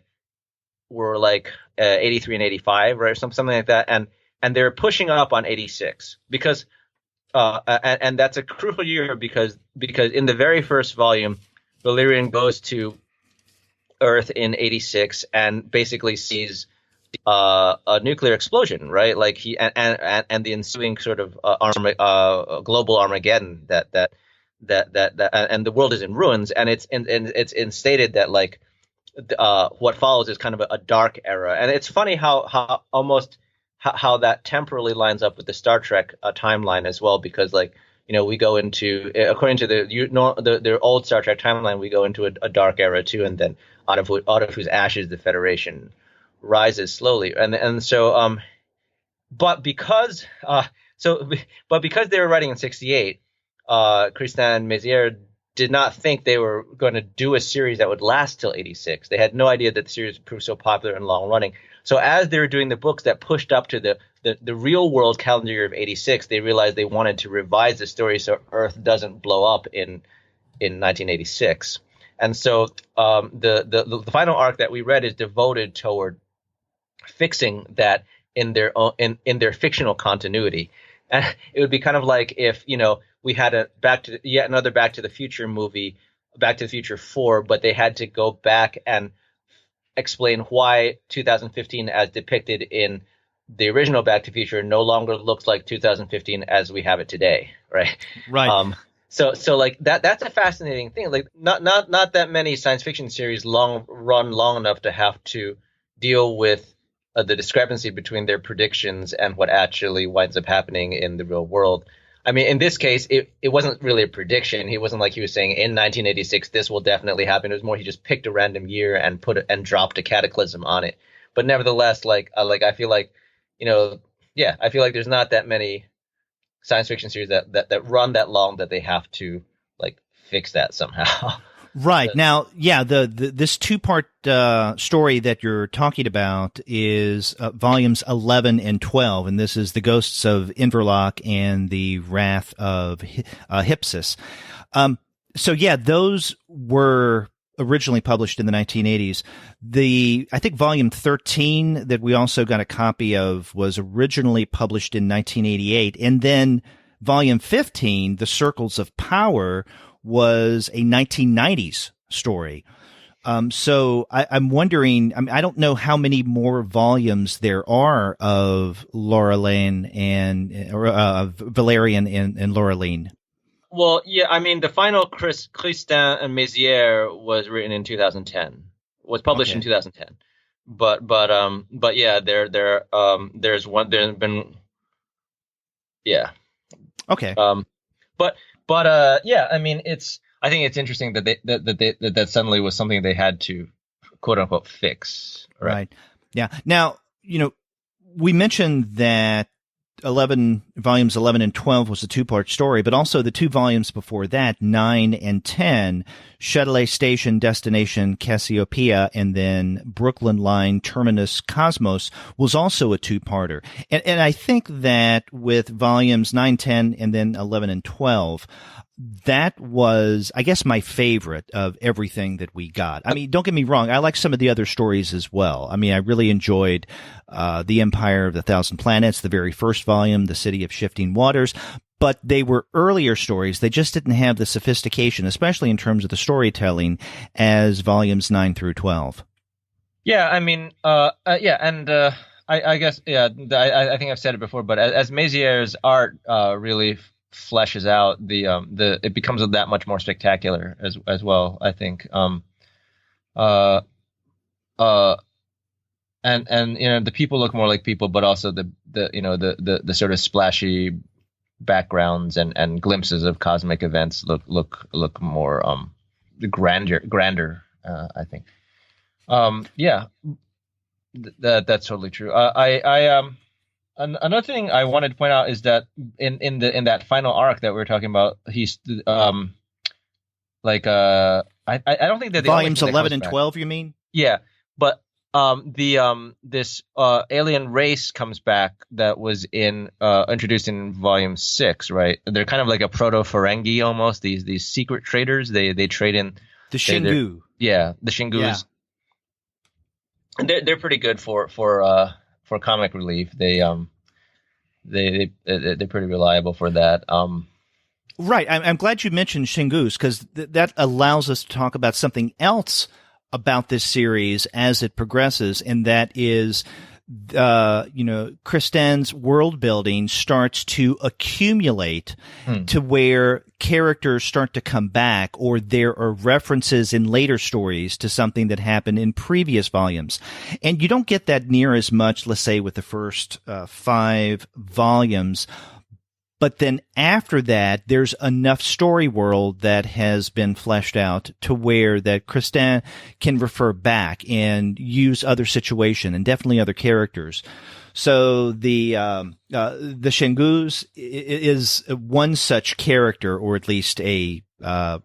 were like 83 and 85, right? Something like that. And they're pushing up on 86 because, and that's a crucial year because in the very first volume, Valerian goes to Earth in 86 and basically sees a nuclear explosion, right? Like and the ensuing sort of global Armageddon that and the world is in ruins, and it's stated that, like, what follows is kind of a dark era. And it's funny how that temporally lines up with the Star Trek timeline as well, because, like, we go into, according to the old Star Trek timeline, we go into a dark era too, and then out of whose ashes the Federation rises slowly. And so but because they were writing in '68, Christin and Mézières did not think they were going to do a series that would last till '86. They had no idea that the series would prove so popular and long running. So as they were doing the books that pushed up to the real world calendar year of '86, they realized they wanted to revise the story so Earth doesn't blow up in 1986. And so the final arc that we read is devoted toward fixing that in their fictional continuity. And it would be kind of like if, we had yet another Back to the Future movie, Back to the Future 4, but they had to go back and explain why 2015 as depicted in the original Back to the Future no longer looks like 2015 as we have it today, right? Right. So like that's a fascinating thing. Like not that many science fiction series run long enough to have to deal with the discrepancy between their predictions and what actually winds up happening in the real world. I mean, in this case, it wasn't really a prediction. He wasn't like he was saying in 1986 this will definitely happen. It was more he just picked a random year and dropped a cataclysm on it. But nevertheless, I feel like, I feel like there's not that many science fiction series that run that long that they have to, like, fix that somehow. Right. Now, yeah, this two-part story that you're talking about is volumes 11 and 12, and this is the Ghosts of Inverlochy and the Wrath of Hypsis. So yeah, those were originally published in the 1980s. I think volume 13 that we also got a copy of was originally published in 1988, and then volume 15, The Circles of Power, was a 1990s story. So I'm wondering, I don't know how many more volumes there are of Valerian and Laureline. Well, yeah, I mean, the final Christin and Mézières was written in 2010, was published in 2010. But yeah, there's one, yeah. Okay. Yeah, I mean, I think it's interesting that that suddenly was something they had to, quote unquote, fix. Right. Yeah. Now, we mentioned that volumes 11 and 12 was a two-part story, but also the two volumes before that, 9 and 10, Châtelet Station, Destination Cassiopeia, and then Brooklyn Line, Terminus Cosmos, was also a two-parter. And I think that with volumes 9, 10, and then 11 and 12, that was, I guess, my favorite of everything that we got. I mean, don't get me wrong. I like some of the other stories as well. I mean, I really enjoyed The Empire of the Thousand Planets, the very first volume, The City of Shifting Waters. But they were earlier stories. They just didn't have the sophistication, especially in terms of the storytelling, as volumes 9 through 12. Yeah, I mean, I guess, I think I've said it before, but as Mézière's art really fleshes out, it becomes that much more spectacular as well, I think. And the people look more like people, but also the sort of splashy backgrounds and glimpses of cosmic events look more grander, I think. That's totally true. Another thing I wanted to point out is that in that final arc that we were talking about, he's I don't think that volumes 11 and 12. You mean? Yeah, but this alien race comes back that was introduced in volume 6, right? They're kind of like a proto-Ferengi almost. These secret traders. They trade in the Xingu. The Xingus. Yeah. And they're pretty good for comic relief. They're pretty reliable for that. Right. I'm glad you mentioned Xingus, because that allows us to talk about something else about this series as it progresses, and that is, Christin's world building starts to accumulate to where characters start to come back, or there are references in later stories to something that happened in previous volumes. And you don't get that near as much, let's say, with the first 5 volumes. But then after that, there's enough story world that has been fleshed out to where that Christin can refer back and use other situation and definitely other characters. So the Xingus is one such character, or at least a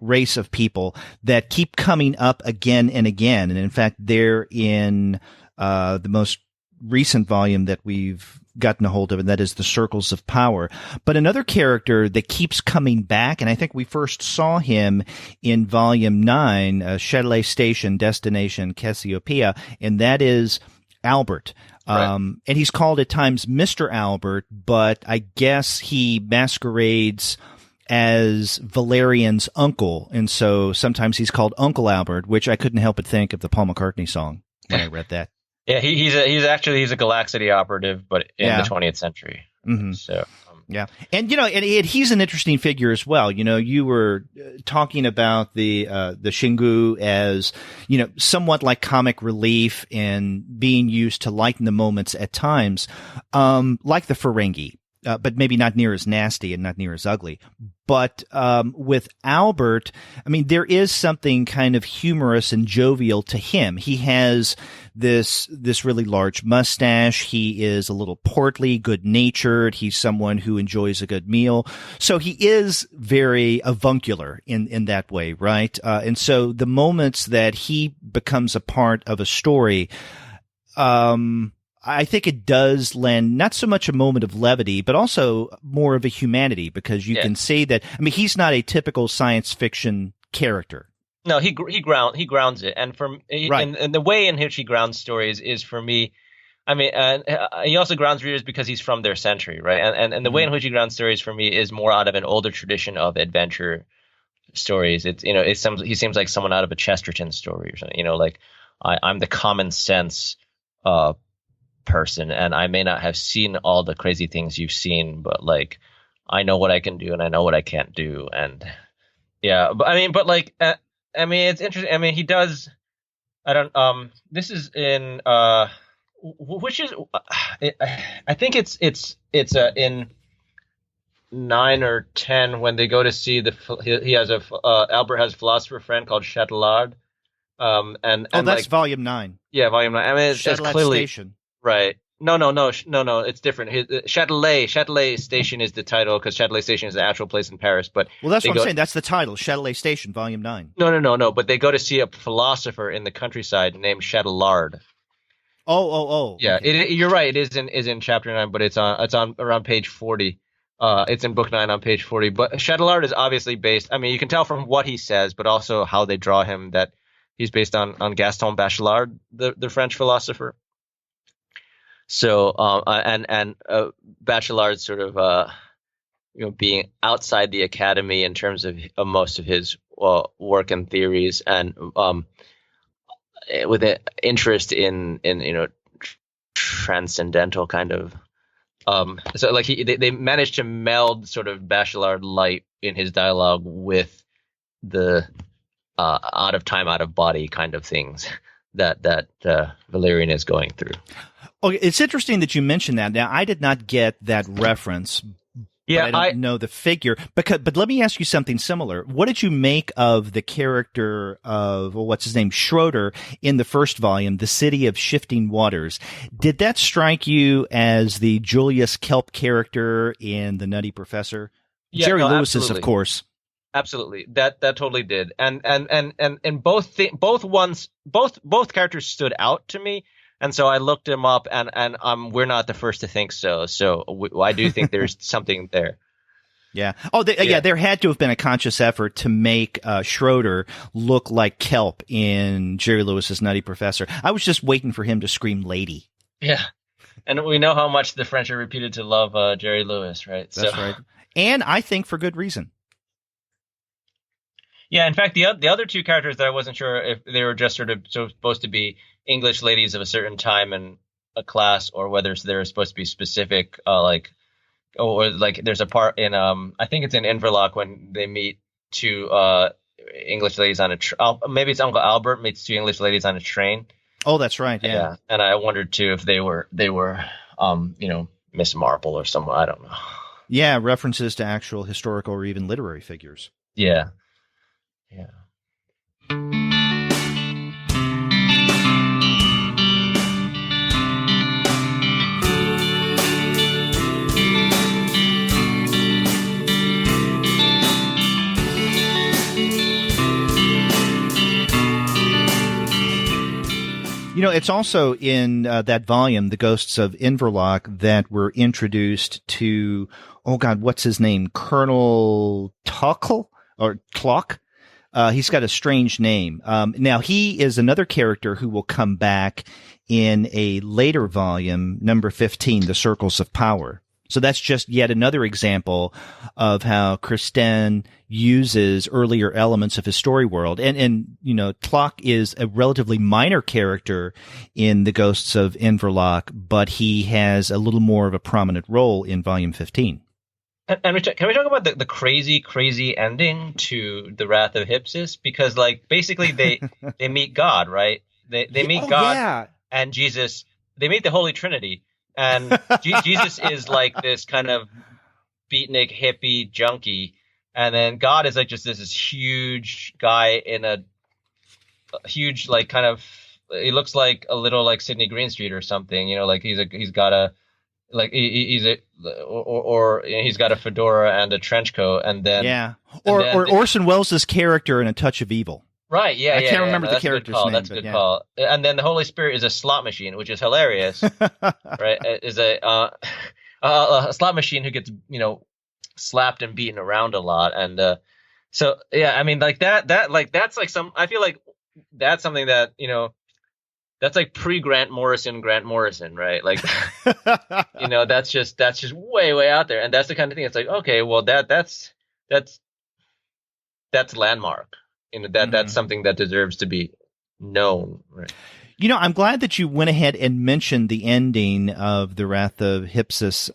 race of people that keep coming up again and again. And in fact, they're in the most recent volume that we've gotten a hold of, and that is the Circles of Power. But another character that keeps coming back, and I think we first saw him in volume 9, Châtelet Station, Destination Cassiopeia, and that is Albert. Right. And he's called at times Mr. Albert, but I guess he masquerades as Valerian's uncle, and so sometimes he's called Uncle Albert, which I couldn't help but think of the Paul McCartney song when I read that. Yeah, he's a Galaxity operative, but in the 20th century. Mm-hmm. So yeah, and he's an interesting figure as well. You were talking about the Xingu as somewhat like comic relief and being used to lighten the moments at times, like the Ferengi. But maybe not near as nasty and not near as ugly. But with Albert, I mean, there is something kind of humorous and jovial to him. He has this really large mustache. He is a little portly, good-natured. He's someone who enjoys a good meal. So he is very avuncular in that way, right? And so the moments that he becomes a part of a story, I think it does lend not so much a moment of levity, but also more of a humanity, because you can see that. I mean, he's not a typical science fiction character. No, he grounds it, and and the way in which he grounds stories is, for me, I mean, he also grounds readers because he's from their century, right? And the way in which he grounds stories for me is more out of an older tradition of adventure stories. It's he seems like someone out of a Chesterton story or something. Like I'm the common sense person, and I may not have seen all the crazy things you've seen, but like I know what I can do and I know what I can't do. And it's interesting. I mean, he does. This is in which is I think it's in 9 or 10 when they go to see he has Albert has a philosopher friend called Châtelard. And that's volume 9. Yeah, volume 9. I mean, it's clearly Station. Right. No. It's different. Châtelet Station is the title, because Châtelet Station is the actual place in Paris. But that's what I'm saying. That's the title, Châtelet Station, Volume 9. No. But they go to see a philosopher in the countryside named Châtelard. Oh. Yeah, okay. You're right. It is in chapter 9, but it's on around page 40. It's in book 9 on page 40. But Chatelard is obviously based. I mean, you can tell from what he says, but also how they draw him that he's based on Gaston Bachelard, the French philosopher. So, Bachelard's sort of being outside the academy in terms of most of his work and theories, and with an interest in transcendental kind of. So like they managed to meld sort of Bachelard light in his dialogue with the out of time, out of body kind of things that Valerian is going through. Okay, it's interesting that you mentioned that. Now, I did not get that reference. Yeah, I don't know the figure. But let me ask you something similar. What did you make of the character of, what's his name, Schroeder in the first volume, The City of Shifting Waters? Did that strike you as the Julius Kelp character in The Nutty Professor? Yeah, Jerry no, Lewis's, absolutely. of course. Absolutely, that totally did, and both characters stood out to me. And so I looked him up, and we're not the first to think so. So I do think there's something there. Yeah. Oh, there had to have been a conscious effort to make Schroeder look like Kelp in Jerry Lewis's Nutty Professor. I was just waiting for him to scream "lady." Yeah, and we know how much the French are reputed to love Jerry Lewis, right? That's right, and I think for good reason. Yeah, in fact, the other two characters that I wasn't sure if they were just sort of supposed to be English ladies of a certain time in a class, or whether they're supposed to be specific, like there's a part in I think it's in Inverloch when they meet two English ladies on maybe it's Uncle Albert meets two English ladies on a train. Oh, that's right. Yeah. And I wondered too if they were Miss Marple or someone, I don't know. Yeah, references to actual historical or even literary figures. Yeah. Yeah. It's also in that volume, The Ghosts of Inverlochy, that we're introduced to, what's his name? Colonel Tuckle or Clock? He's got a strange name. Now, he is another character who will come back in a later volume, number 15, The Circles of Power. So that's just yet another example of how Christin uses earlier elements of his story world. And Clock is a relatively minor character in The Ghosts of Inverlochy, but he has a little more of a prominent role in volume 15. And can we talk about the crazy, crazy ending to The Wrath of Hypsis? Because, basically they meet God, right? They meet God and Jesus. They meet the Holy Trinity. And Jesus is like this kind of beatnik hippie junkie. And then God is like just this huge guy in a huge, kind of, he looks like a little like Sidney Greenstreet or something, he's got a fedora and a trench coat, and then or Orson Welles' character in A Touch of Evil. Right, yeah, I can't remember the character's name. That's a good call. And then the Holy Spirit is a slot machine, which is hilarious, right? Is a slot machine who gets slapped and beaten around a lot, and so yeah, I mean that's like some. I feel like that's something that that's like pre Grant Morrison, right? Like that's just way out there, and that's the kind of thing. It's like, okay, well that's landmark. That's something that deserves to be known, right? I'm glad that you went ahead and mentioned the ending of The Wrath of Hypsis,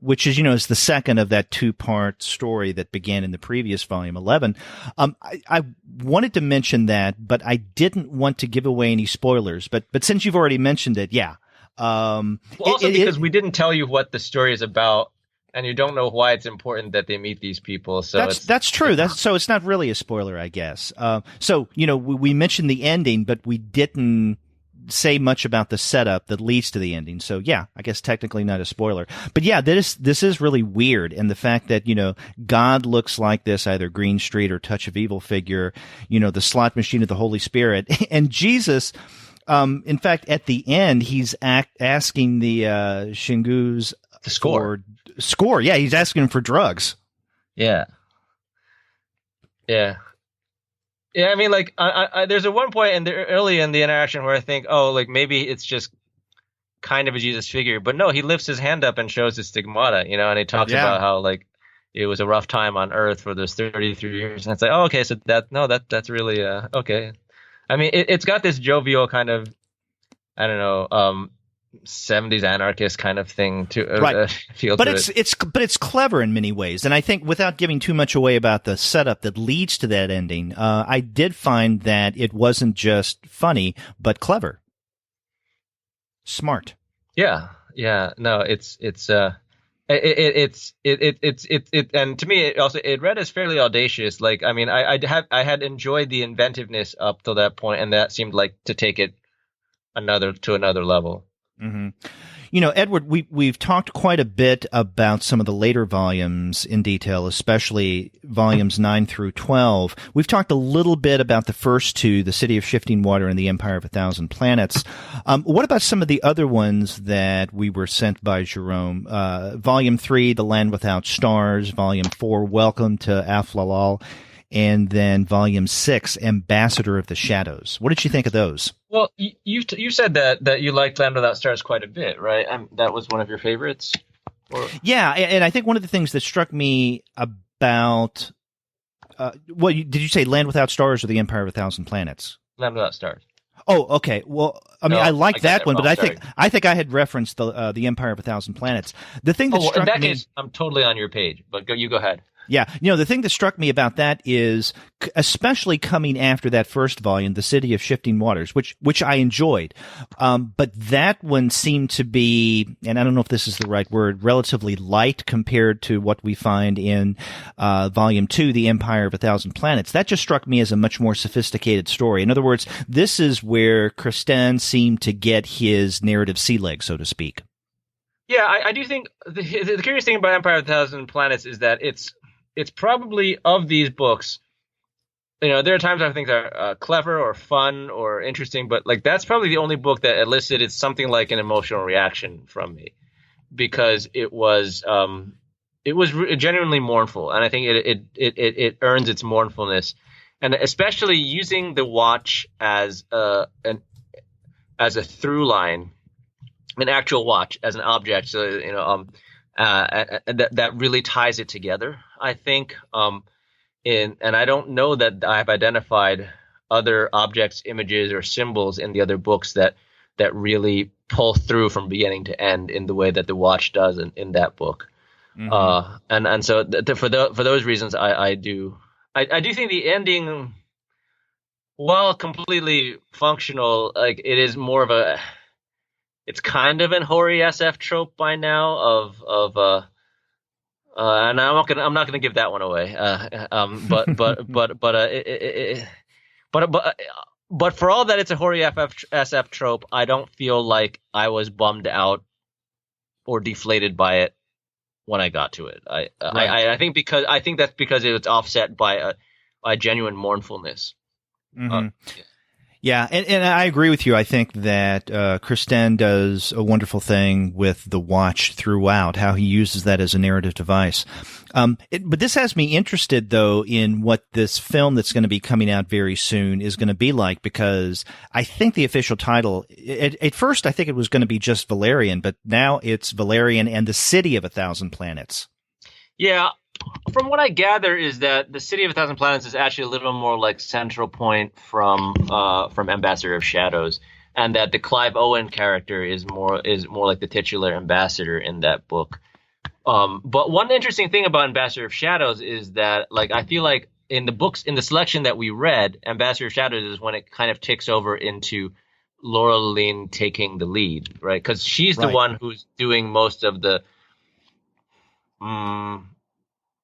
which is the second of that two-part story that began in the previous volume 11. I wanted to mention that, but I didn't want to give away any spoilers. But since you've already mentioned it, yeah. Because we didn't tell you what the story is about, and you don't know why it's important that they meet these people. So that's true. So it's not really a spoiler, I guess. We mentioned the ending, but we didn't say much about the setup that leads to the ending. So yeah, I guess technically not a spoiler. But yeah, this is really weird. And the fact that, God looks like this either Greenstreet or Touch of Evil figure, the slot machine of the Holy Spirit, and Jesus, in fact, at the end, he's asking the Shingus to score. score. Yeah, he's asking for drugs. Yeah. Yeah. Yeah, I mean, like, there's a one point early in the interaction where I think, oh, like, maybe it's just kind of a Jesus figure. But no, he lifts his hand up and shows his stigmata, and he talks about how, like, it was a rough time on Earth for those 33 years. And it's like, oh, okay, so that's really, okay. I mean, it's got this jovial kind of, I don't know, 70s anarchist kind of thing to feel but to it's clever in many ways, and I think without giving too much away about the setup that leads to that ending, I did find that it wasn't just funny but clever, smart. Yeah, no, it's and to me it read as fairly audacious. Like, I mean, I had enjoyed the inventiveness up till that point, and that seemed like to take it to another level. Mm-hmm. Edward, we've talked quite a bit about some of the later volumes in detail, especially volumes 9 through 12. We've talked a little bit about the first two, The City of Shifting Water and The Empire of a Thousand Planets. What about some of the other ones that we were sent by Jerome? Volume 3, The Land Without Stars. Volume 4, Welcome to Aflalal. And then Volume 6, Ambassador of the Shadows. What did you think of those? Well, you said that you liked Land Without Stars quite a bit, right? That was one of your favorites? Yeah, and I think one of the things that struck me about did you say Land Without Stars or The Empire of a Thousand Planets? Land Without Stars. Oh, okay. Well, I mean, I like that one, but sorry. I think I had referenced the Empire of a Thousand Planets. The thing that struck in that me, case, I'm totally on your page, but you go ahead. Yeah. The thing that struck me about that is, especially coming after that first volume, The City of Shifting Waters, which I enjoyed. But that one seemed to be, and I don't know if this is the right word, relatively light compared to what we find in, volume 2, The Empire of a Thousand Planets. That just struck me as a much more sophisticated story. In other words, this is where Christin seemed to get his narrative sea legs, so to speak. Yeah, I do think the curious thing about Empire of a Thousand Planets is that it's probably, of these books, there are times I think they're clever or fun or interesting, but like that's probably the only book that elicited something like an emotional reaction from me, because it was genuinely mournful, and I think it earns its mournfulness, and especially using the watch as a through line, an actual watch as an object, so that really ties it together, I think. And I don't know that I've identified other objects, images, or symbols in the other books that really pull through from beginning to end in the way that the watch does in that book. Mm-hmm. And so for those reasons, I do think the ending, while completely functional, like it is more of it's kind of an hoary SF trope by now of and I'm not gonna give that one away. But for all that it's a hoary SF trope, I don't feel like I was bummed out or deflated by it when I got to it. I think that's because it was offset by a genuine mournfulness. Mm-hmm. Yeah, and I agree with you. I think that Christin does a wonderful thing with the watch throughout, how he uses that as a narrative device. But this has me interested, though, in what this film that's going to be coming out very soon is going to be like, because I think the official title, at first I think it was going to be just Valerian, but now it's Valerian and the City of a Thousand Planets. Yeah. From what I gather is that the City of a Thousand Planets is actually a little more like central point from Ambassador of Shadows, and that the Clive Owen character is more like the titular ambassador in that book. But one interesting thing about Ambassador of Shadows is that, like, I feel like in the selection that we read, Ambassador of Shadows is when it kind of ticks over into Laureline taking the lead, right? Because she's the one who's doing most of the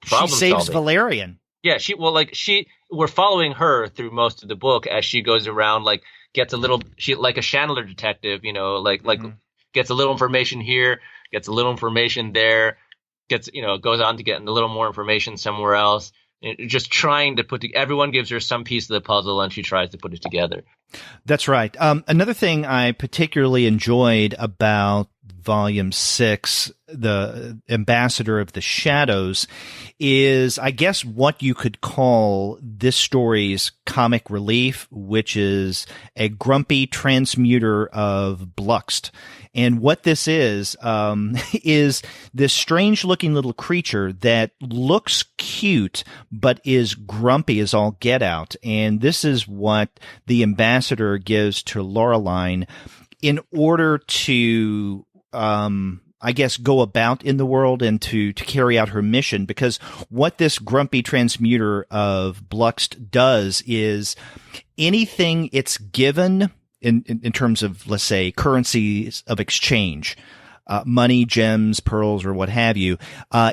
she saves solving. Valerian. Yeah, we're following her through most of the book as she goes around, like gets a little, like a Chandler detective, gets a little information here, gets a little information there, goes on to get a little more information somewhere else. Just trying to everyone gives her some piece of the puzzle and she tries to put it together. That's right. Another thing I particularly enjoyed about Volume 6, the ambassador of the shadows, is, I guess, what you could call this story's comic relief, which is a grumpy transmuter of Bluxt. And what this is this strange looking little creature that looks cute, but is grumpy as all get out. And this is what the ambassador gives to Laureline in order to, I guess, go about in the world and to carry out her mission. Because what this grumpy transmuter of Bluxt does is anything it's given in terms of, let's say, currencies of exchange, money, gems, pearls, or what have you,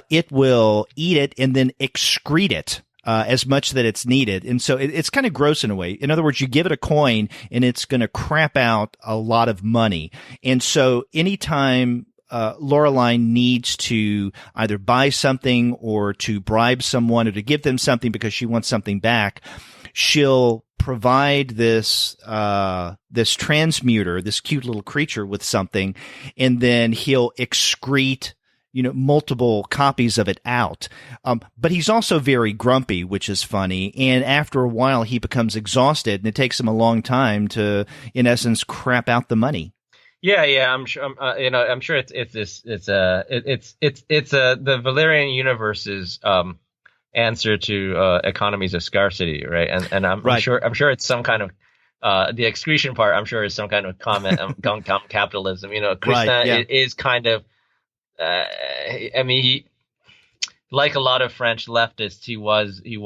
it will eat it and then excrete it as much that it's needed. And so it's kind of gross in a way. In other words, you give it a coin and it's going to crap out a lot of money. And so anytime Laureline needs to either buy something or to bribe someone or to give them something because she wants something back, she'll provide this transmuter, this cute little creature, with something, and then he'll excrete, multiple copies of it out. But he's also very grumpy, which is funny. And after a while, he becomes exhausted, and it takes him a long time to, in essence, crap out the money. Yeah, I'm sure. I'm sure it's the Valerian universe's answer to economies of scarcity, right? And I'm sure it's some kind of the excretion part. I'm sure is some kind of comment on capitalism. Christin is kind of. He, like a lot of French leftists, he was a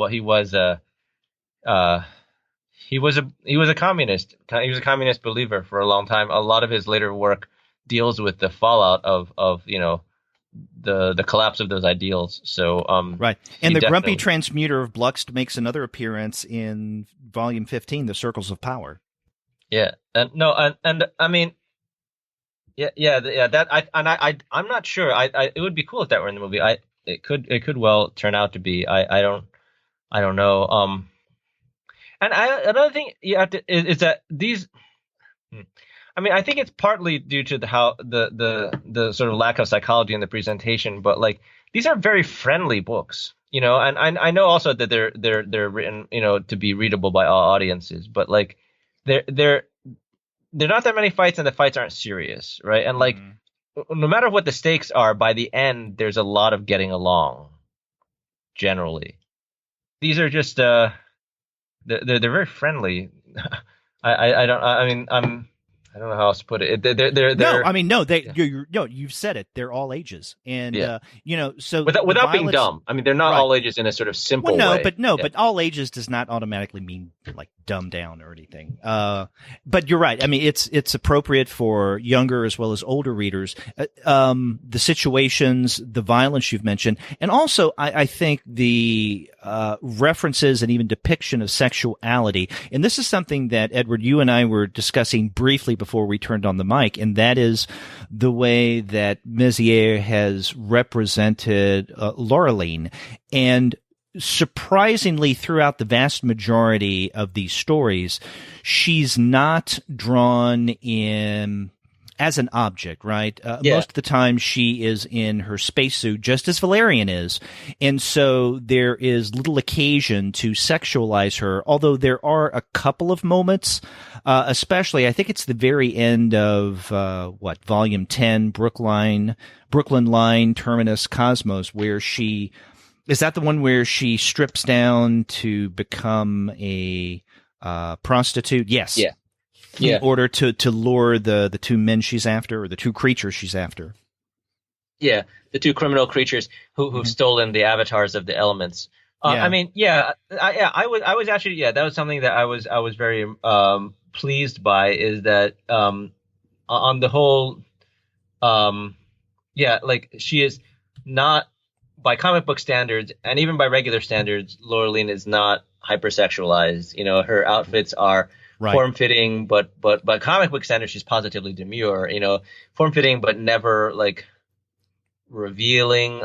communist. He was a communist believer for a long time. A lot of his later work deals with the fallout of the collapse of those ideals. So right, and the grumpy transmuter of Bluxt makes another appearance in Volume 15, The Circles of Power. Yeah, I'm not sure. It would be cool if that were in the movie. It could well turn out to be. I don't know. And another thing is that these. I think it's partly due to the sort of lack of psychology in the presentation, but like these are very friendly books, and I know also that they're written, to be readable by all audiences, but like they're not that many fights, and the fights aren't serious, right? And like no matter what the stakes are, by the end there's a lot of getting along. Generally, these are just they're very friendly. I don't know how else to put it. You've said it. They're all ages, and so without being dumb. They're not all ages in a sort of simple way. But all ages does not automatically mean like dumbed down or anything. But you're right. It's appropriate for younger as well as older readers. The situations, the violence you've mentioned, and also I think the references and even depiction of sexuality. And this is something that, Edward, you and I were discussing briefly before we turned on the mic, and that is the way that Mézières has represented Laureline. And surprisingly, throughout the vast majority of these stories, she's not drawn in as an object, right? Most of the time she is in her spacesuit, just as Valerian is. And so there is little occasion to sexualize her, although there are a couple of moments, especially, I think it's the very end of, Volume 10, Brooklyn Line, Terminus Cosmos, where she... Is that the one where she strips down to become a prostitute? Yes. Yeah. In order to lure the two men she's after, or the two creatures she's after. Yeah, the two criminal creatures who've stolen the avatars of the elements. I was actually that was something that I was very pleased by, is that on the whole, like she is not, by comic book standards and even by regular standards, Laureline is not hypersexualized. Her outfits are form-fitting, but by comic book standards, she's positively demure. Form-fitting, but never like revealing.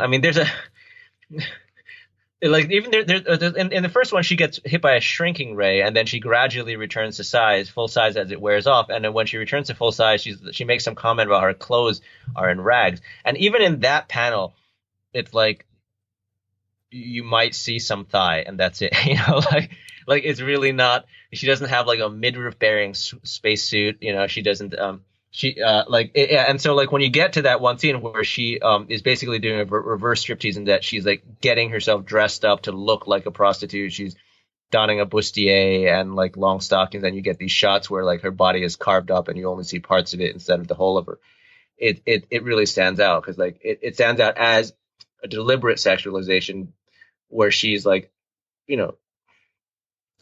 Like even in the first one, she gets hit by a shrinking ray, and then she gradually returns to full size as it wears off. And then when she returns to full size, she makes some comment about her clothes are in rags. And even in that panel, it's like you might see some thigh, and that's it. Like it's really not. She doesn't have like a midriff bearing spacesuit. She doesn't. And so like when you get to that one scene where she is basically doing a reverse striptease, in that she's like getting herself dressed up to look like a prostitute. She's donning a bustier and like long stockings, and you get these shots where like her body is carved up and you only see parts of it instead of the whole of her. It really stands out because like it stands out as a deliberate sexualization where she's like,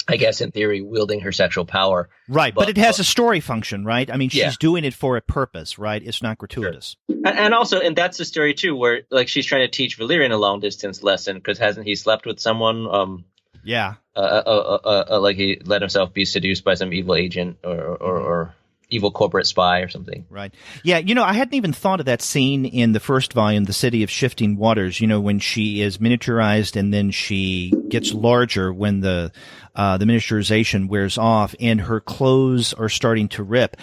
I guess in theory, wielding her sexual power. Right, but it has a story function, right? I mean, she's doing it for a purpose, right? It's not gratuitous. Sure. And also, and that's the story too, where like she's trying to teach Valerian a long distance lesson because hasn't he slept with someone? Like he let himself be seduced by some evil agent or evil corporate spy or something. Right. Yeah, I hadn't even thought of that scene in the first volume, The City of Shifting Waters, when she is miniaturized and then she gets larger when the miniaturization wears off and her clothes are starting to rip.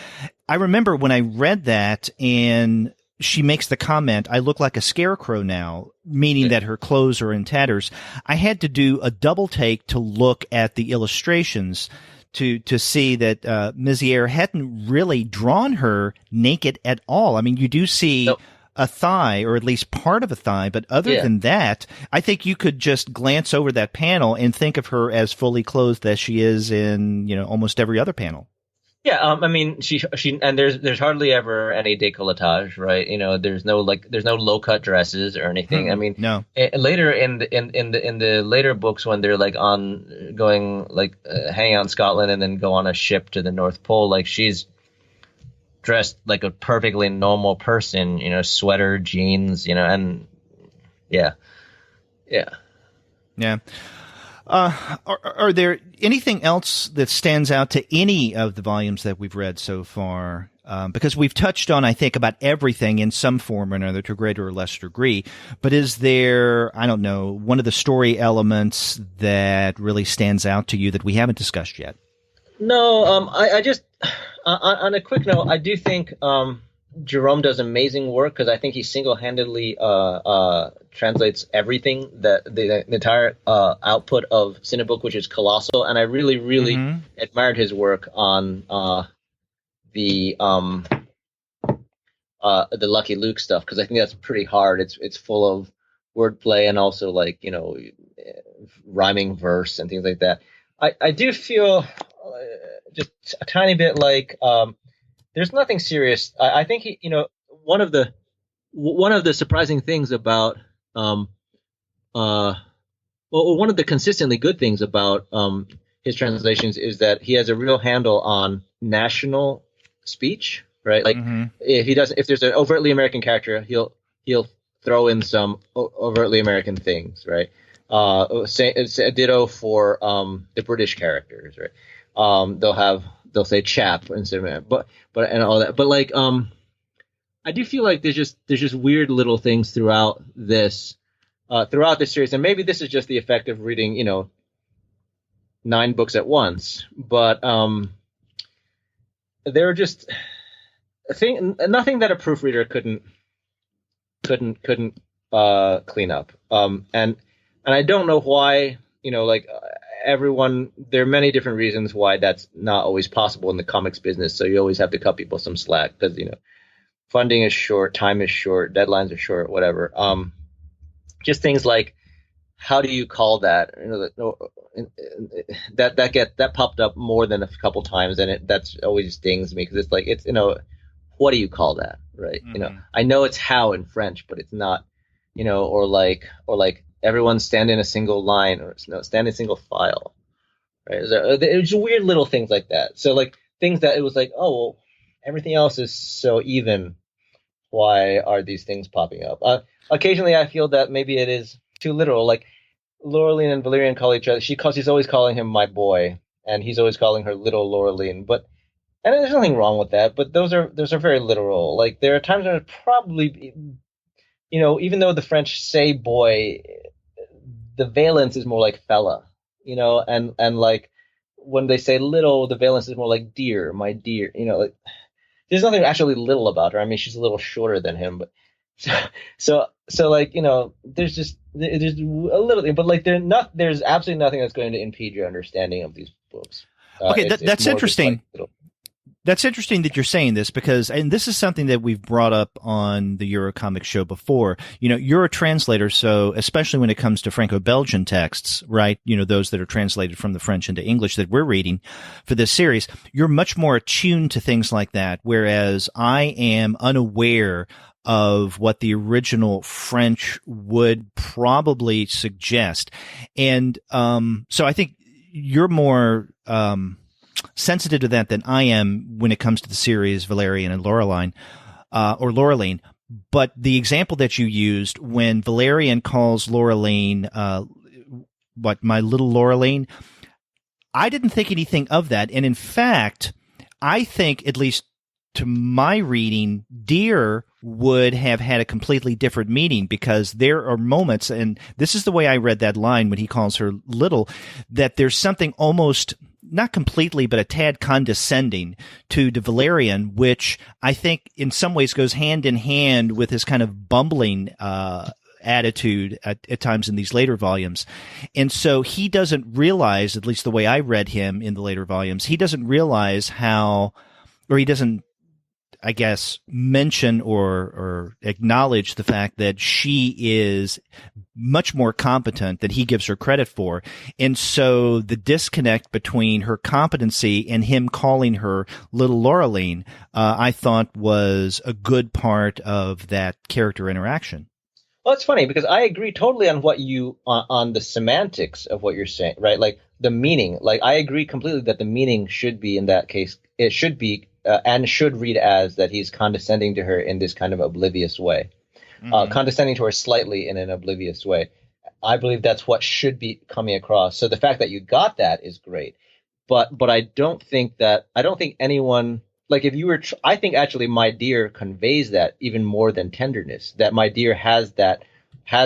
I remember when I read that and she makes the comment, I look like a scarecrow now, meaning that her clothes are in tatters. I had to do a double take to look at the illustrations to see that Mézières hadn't really drawn her naked at all. I mean, you do see a thigh, or at least part of a thigh, but other than that, I think you could just glance over that panel and think of her as fully clothed as she is in, almost every other panel. Yeah, I mean, she and there's hardly ever any décolletage, right? There's no low cut dresses or anything. I mean, no. Later in the later books, when they're like hang out in Scotland and then go on a ship to the North Pole, like she's dressed like a perfectly normal person, sweater, jeans, and yeah. Are there anything else that stands out to any of the volumes that we've read so far? Because we've touched on, I think, about everything in some form or another to a greater or lesser degree. But is there, I don't know, one of the story elements that really stands out to you that we haven't discussed yet? No, I just, on a quick note, I do think Jerome does amazing work because I think he single-handedly translates everything, the entire output of Cinebook, which is colossal, and I really, really admired his work on the Lucky Luke stuff because I think that's pretty hard. It's full of wordplay and also like rhyming verse and things like that. I do feel just a tiny bit like. There's nothing serious. I think he, one of the surprising things about, one of the consistently good things about his translations is that he has a real handle on national speech, right? Like if there's an overtly American character, he'll throw in some overtly American things, right? It's a ditto for the British characters, right? They'll say chap instead of but and all that. But like I do feel like there's just weird little things throughout this series, and maybe this is just the effect of reading 9 books at once. But there are just nothing that a proofreader couldn't clean up. And I don't know why everyone, there are many different reasons why that's not always possible in the comics business. So you always have to cut people some slack because, funding is short, time is short, deadlines are short, whatever. Just things like, how do you call that? That popped up more than a couple times, and that's always stings me because it's what do you call that, right? I know it's how in French, but it's not, or like everyone stand in a single line or stand in a single file, right? There's weird little things like that. So like things that it was like, oh, well, everything else is so even. Why are these things popping up? Occasionally I feel that maybe it is too literal. Like Laureline and Valerian call each other. She's always calling him my boy, and he's always calling her little Laureline. And there's nothing wrong with that. But those are very literal. Like there are times when it probably, even though the French say boy, the valence is more like fella, and like when they say little, the valence is more like dear, my dear, like there's nothing actually little about her. I mean, she's a little shorter than him, but so like, there's a little thing, but like there's absolutely nothing that's going to impede your understanding of these books. Okay, that's interesting. That's interesting that you're saying this because, and this is something that we've brought up on the Eurocomic show before. You're a translator, so especially when it comes to Franco-Belgian texts, right? Those that are translated from the French into English that we're reading for this series, you're much more attuned to things like that, whereas I am unaware of what the original French would probably suggest. And so I think you're more sensitive to that than I am when it comes to the series Valerian and Laureline, or Laureline. But the example that you used when Valerian calls Laureline, my little Laureline, I didn't think anything of that. And in fact, I think, at least to my reading, dear would have had a completely different meaning, because there are moments, and this is the way I read that line when he calls her little, that there's something almost, not completely, but a tad condescending to Valerian, which I think in some ways goes hand in hand with his kind of bumbling attitude at times in these later volumes. And so he doesn't realize, at least the way I read him in the later volumes, he doesn't realize how, or he doesn't, I guess, mention or acknowledge the fact that she is much more competent than he gives her credit for. And so the disconnect between her competency and him calling her little Laureline, I thought was a good part of that character interaction. Well, it's funny because I agree totally on on the semantics of what you're saying, right? Like the meaning, like I agree completely that the meaning should be, in that case, it should be, and should read as that he's condescending to her in this kind of oblivious way, condescending to her slightly in an oblivious way. I believe that's what should be coming across. So the fact that you got that is great, but I don't think anyone, like if you were, I think actually my dear conveys that even more than tenderness, that my dear has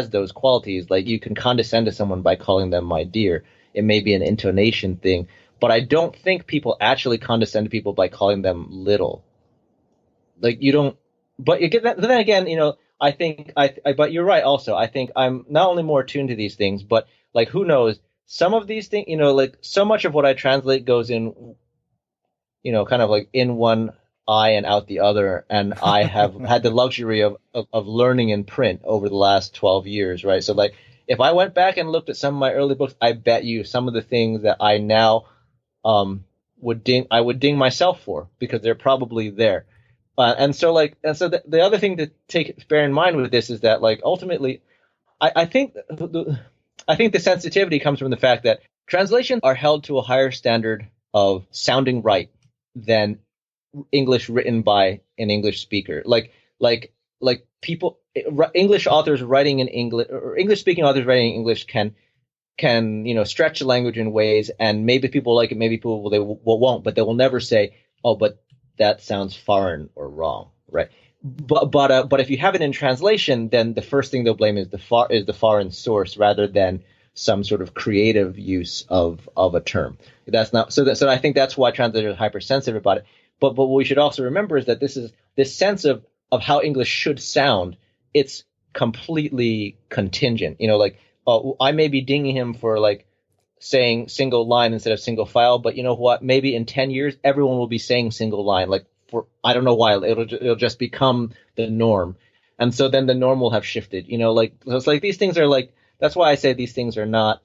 those qualities. Like you can condescend to someone by calling them my dear. It may be an intonation thing. But I don't think people actually condescend to people by calling them little. Like you don't. But you get that. Then again, I think but you're right. Also, I think I'm not only more attuned to these things, but like who knows? Some of these things, like so much of what I translate goes in, kind of like in one eye and out the other. And I have had the luxury of learning in print over the last 12 years, right? So like if I went back and looked at some of my early books, I bet you some of the things that I now I would ding myself for, because they're probably there. And so the other thing to bear in mind with this is that, like, ultimately, I think the sensitivity comes from the fact that translations are held to a higher standard of sounding right than English written by an English speaker. Like people, English authors writing in English, or English speaking authors writing in English can stretch the language in ways, and maybe people like it, maybe people won't, but they will never say, oh, but that sounds foreign or wrong, right? But if you have it in translation, then the first thing they'll blame is the foreign source rather than some sort of creative use of a term. That's not so. I think that's why translators are hypersensitive about it. But what we should also remember is that this sense of how English should sound. It's completely contingent. I may be dinging him for like saying single line instead of single file, but you know what? Maybe in 10 years, everyone will be saying single line. Like I don't know why, it'll just become the norm, and so then the norm will have shifted. So it's like these things are like. That's why I say these things are not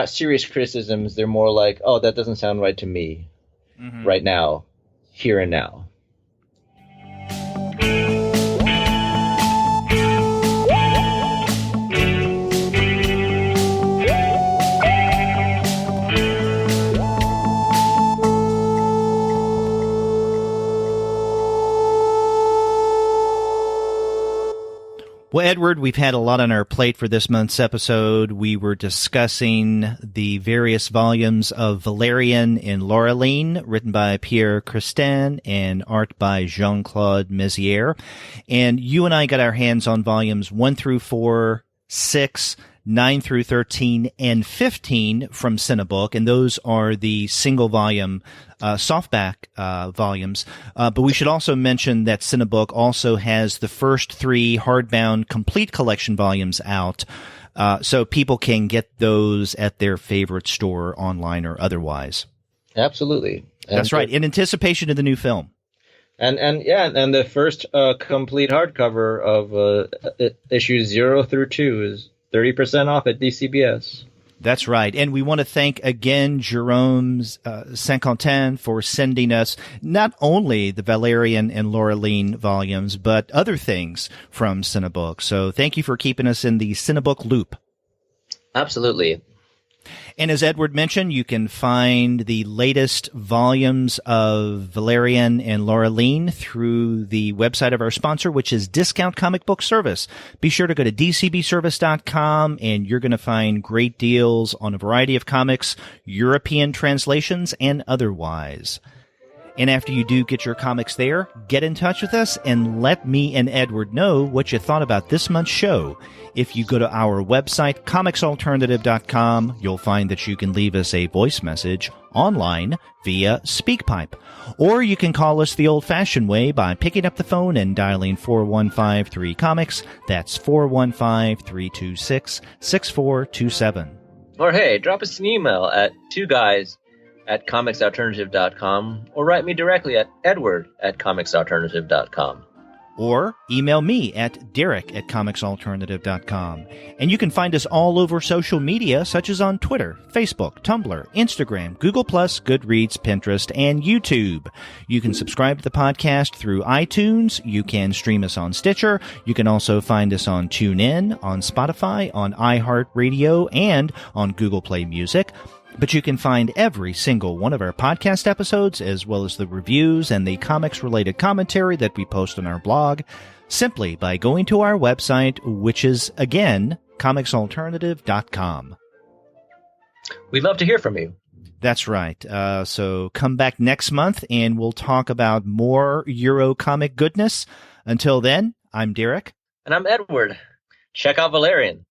serious criticisms. They're more like, oh, that doesn't sound right to me, right now, here and now. Well, Edward, we've had a lot on our plate for this month's episode. We were discussing the various volumes of Valerian and Laureline, written by Pierre Christin and art by Jean-Claude Mézières. And you and I got our hands on volumes 1 through 4, 6, 9 through 13, and 15 from Cinebook, and those are the single volume softback volumes. But we should also mention that Cinebook also has the first 3 hardbound complete collection volumes out, so people can get those at their favorite store, online or otherwise. Absolutely. That's right, in anticipation of the new film. And the first complete hardcover of issues 0 through 2 is 30% off at DCBS. That's right. And we want to thank again Jerome Saint-Quentin for sending us not only the Valerian and Laureline volumes, but other things from Cinebook. So thank you for keeping us in the Cinebook loop. Absolutely. And as Edward mentioned, you can find the latest volumes of Valerian and Laureline through the website of our sponsor, which is Discount Comic Book Service. Be sure to go to dcbservice.com, and you're going to find great deals on a variety of comics, European translations, and otherwise. And after you do get your comics there, get in touch with us and let me and Edward know what you thought about this month's show. If you go to our website, comicsalternative.com, you'll find that you can leave us a voice message online via SpeakPipe. Or you can call us the old-fashioned way by picking up the phone and dialing 4153-COMICS. That's 415-326-6427. Or hey, drop us an email at 2guys@comicsalternative.com, or write me directly at edward@comicsalternative.com. Or email me at derek@comicsalternative.com. And you can find us all over social media, such as on Twitter, Facebook, Tumblr, Instagram, Google+, Goodreads, Pinterest, and YouTube. You can subscribe to the podcast through iTunes. You can stream us on Stitcher. You can also find us on TuneIn, on Spotify, on iHeartRadio, and on Google Play Music. But you can find every single one of our podcast episodes, as well as the reviews and the comics-related commentary that we post on our blog, simply by going to our website, which is, again, comicsalternative.com. We'd love to hear from you. That's right. So come back next month, and we'll talk about more Euro comic goodness. Until then, I'm Derek. And I'm Edward. Check out Valerian.